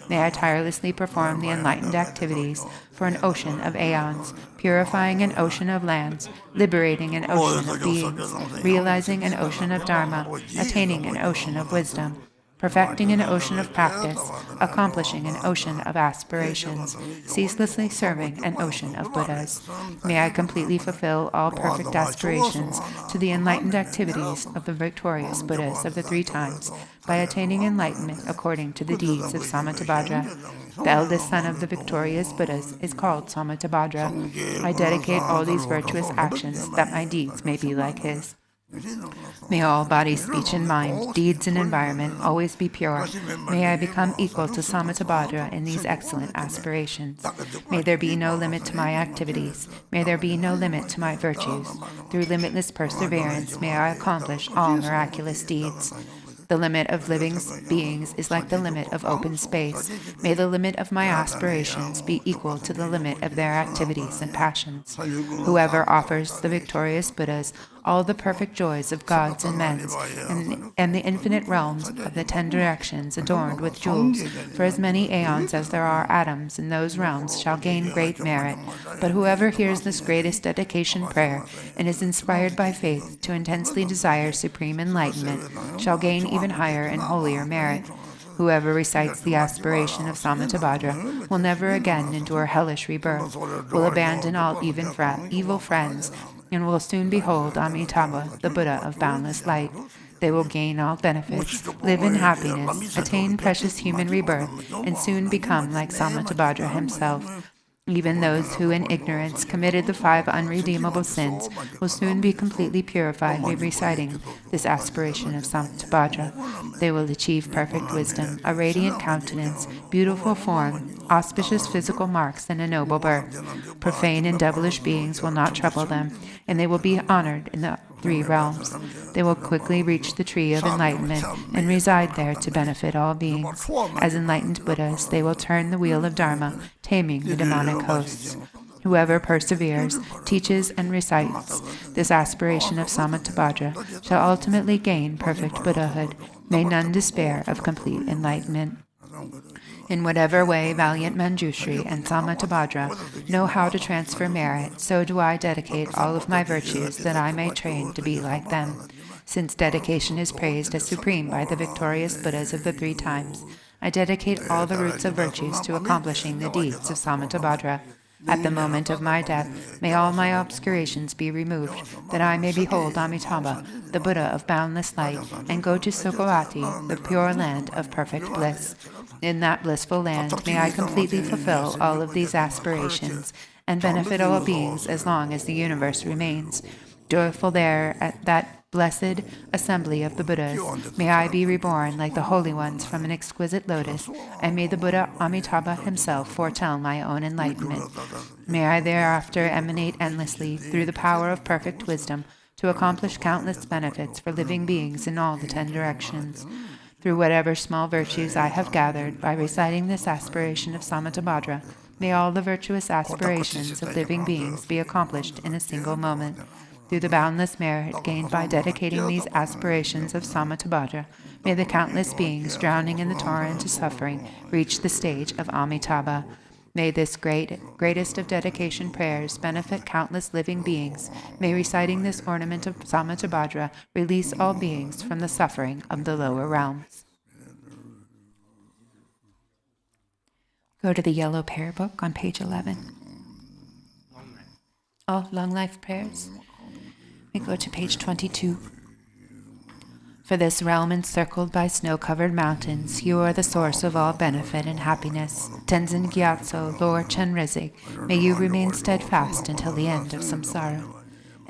May I tirelessly perform the enlightened activities for an ocean of aeons, purifying an ocean of lands, liberating an ocean of beings, realizing an ocean of dharma, attaining an ocean of wisdom, perfecting an ocean of practice, accomplishing an ocean of aspirations, ceaselessly serving an ocean of Buddhas. May I completely fulfill all perfect aspirations to the enlightened activities of the victorious Buddhas of the 3 times by attaining enlightenment according to the deeds of Samattabhadra. The eldest son of the victorious Buddhas is called Samattabhadra. I dedicate all these virtuous actions that my deeds may be like his. May all body, speech, and mind, deeds, and environment always be pure. May I become equal to Samattabhadra in these excellent aspirations. May there be no limit to my activities. May there be no limit to my virtues. Through limitless perseverance, may I accomplish all miraculous deeds. The limit of living beings is like the limit of open space. May the limit of my aspirations be equal to the limit of their activities and passions. Whoever offers the victorious Buddhas all the perfect joys of gods and men, and the infinite realms of the 10 directions adorned with jewels, for as many aeons as there are atoms in those realms shall gain great merit. But whoever hears this greatest dedication prayer and is inspired by faith to intensely desire supreme enlightenment shall gain even higher and holier merit. Whoever recites the aspiration of Samattabhadra will never again endure hellish rebirth, will abandon all evil friends, and will soon behold Amitabha, the Buddha of boundless light. They will gain all benefits, live in happiness, attain precious human rebirth, and soon become like Samattabhadra himself. Even those who in ignorance committed the 5 unredeemable sins will soon be completely purified by reciting this aspiration of Samattabhadra. They will achieve perfect wisdom, a radiant countenance, beautiful form, auspicious physical marks, and a noble birth. Profane and devilish beings will not trouble them, and they will be honored in the 3 realms. They will quickly reach the tree of enlightenment and reside there to benefit all beings. As enlightened Buddhas, they will turn the wheel of Dharma, taming the demonic hosts. Whoever perseveres, teaches, and recites this aspiration of Samattabhadra shall ultimately gain perfect Buddhahood. May none despair of complete enlightenment. In whatever way valiant Manjushri and Samattabhadra know how to transfer merit, so do I dedicate all of my virtues that I may train to be like them. Since dedication is praised as supreme by the victorious Buddhas of the 3 times, I dedicate all the roots of virtues to accomplishing the deeds of Samattabhadra. At the moment of my death, may all my obscurations be removed, that I may behold Amitabha, the Buddha of boundless light, and go to Sukhavati, the pure land of perfect bliss. In that blissful land, may I completely fulfill all of these aspirations, and benefit all beings as long as the universe remains. Joyful there at that blessed assembly of the Buddhas, may I be reborn like the holy ones from an exquisite lotus, and may the Buddha Amitabha himself foretell my own enlightenment. May I thereafter emanate endlessly through the power of perfect wisdom to accomplish countless benefits for living beings in all the 10 directions. Through whatever small virtues I have gathered by reciting this aspiration of Samattabhadra, may all the virtuous aspirations of living beings be accomplished in a single moment. Through the boundless merit gained by dedicating these aspirations of Samattabhadra, may the countless beings drowning in the torrent of suffering reach the stage of Amitabha. May this greatest of dedication prayers benefit countless living beings. May reciting this ornament of Samattabhadra release all beings from the suffering of the lower realms. Go to the yellow prayer book on page 11. Oh, long life prayers. We go to page 22. For this realm encircled by snow-covered mountains, you are the source of all benefit and happiness. Tenzin Gyatso, Lord Chenrezig, may you remain steadfast until the end of samsara.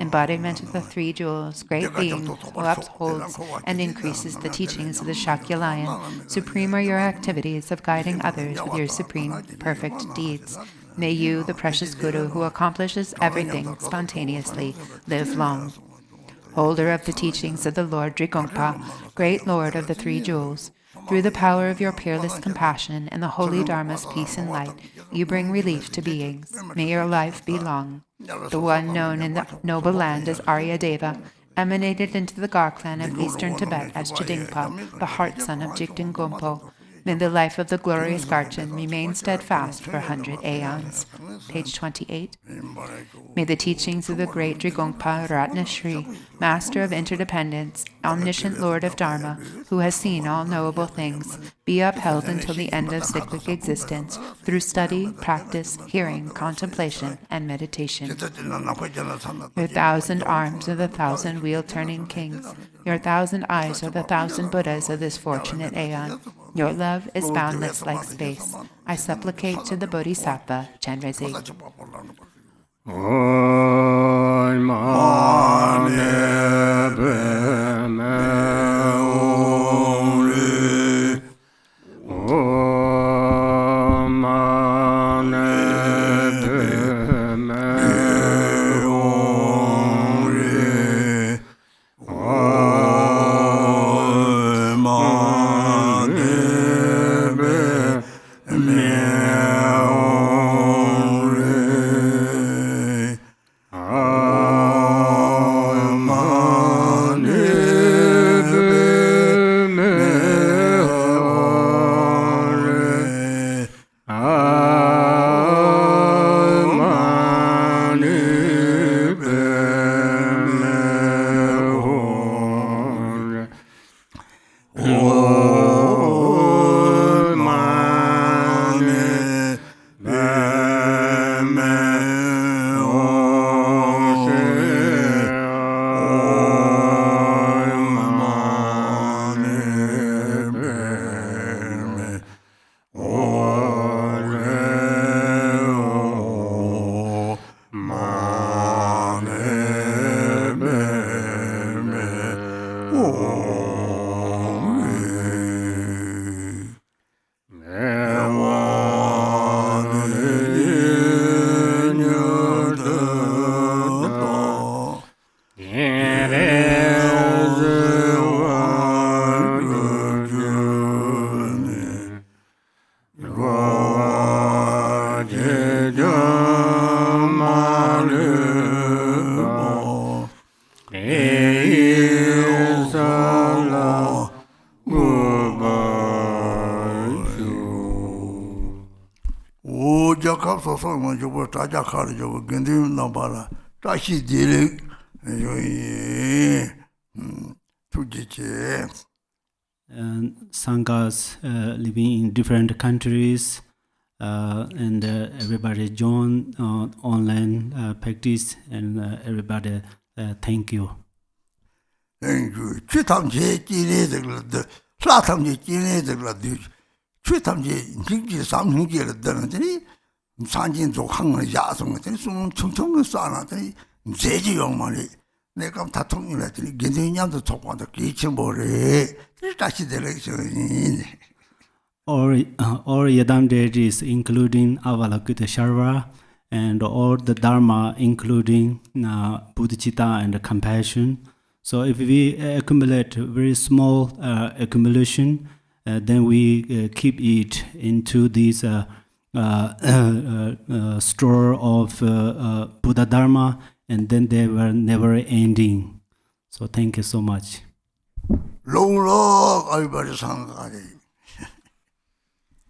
Embodiment of the 3 jewels, great being who upholds and increases the teachings of the Shakya Lion, supreme are your activities of guiding others with your supreme perfect deeds. May you, the precious Guru who accomplishes everything spontaneously, live long. Holder of the teachings of the Lord Drigongpa, great Lord of the 3 jewels, through the power of your peerless compassion and the holy Dharma's peace and light, you bring relief to beings. May your life be long. The one known in the noble land as Arya Deva, emanated into the Gar clan of eastern Tibet as Chidingpa, the heart son of Jigten Gompo. May the life of the glorious Garchen remain steadfast for 100 aeons. Page 28. May the teachings of the great Drigongpa Ratna Shri, Master of Interdependence, omniscient Lord of Dharma, who has seen all knowable things, be upheld until the end of cyclic existence through study, practice, hearing, contemplation, and meditation. Your 1,000 arms are the 1,000 wheel-turning kings. Your 1,000 eyes are the 1,000 Buddhas of this fortunate aeon. Your love is boundless like space. I supplicate to the Bodhisattva, Chenrezig. Sanghas living in different countries, and everybody join online practice, and everybody thank you. Thank you. 산진족 항을 야성 같은 수능 청청을 쌓아놨더니 제지 영만이 내가 다 통일했더니 견대인양도 족관도 기침보래 다시 되레ꯛ션이 All Yadam deities, including Avalokita Sharva, and all the Dharma, including Bodhicitta and compassion. So if we accumulate very small accumulation, then we keep it into this store of Buddha Dharma, and then they were never ending. So thank you so much. 롱록 알바리 상가리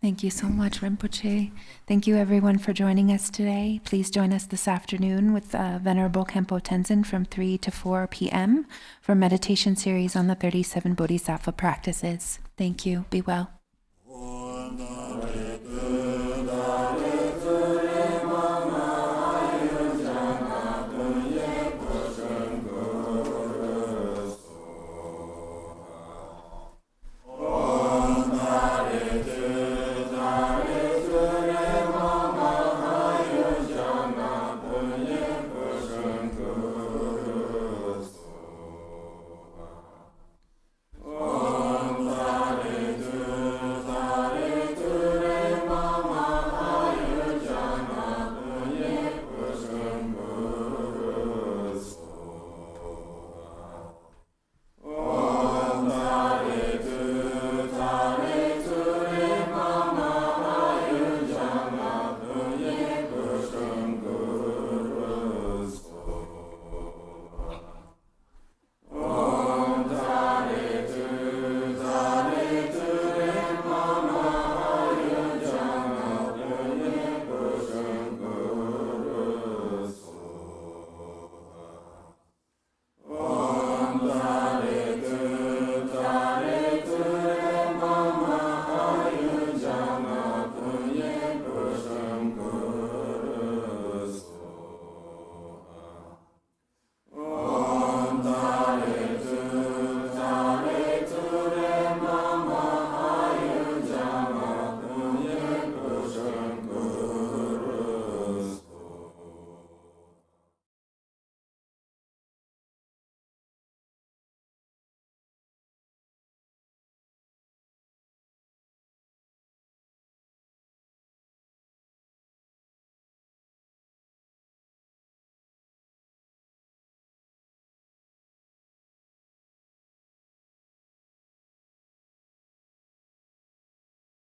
Thank you so much, Rinpoche. Thank you, everyone, for joining us today. Please join us this afternoon with Venerable Khenpo Tenzin from 3 to 4 p.m. for meditation series on the 37 Bodhisattva practices. Thank you. Be well.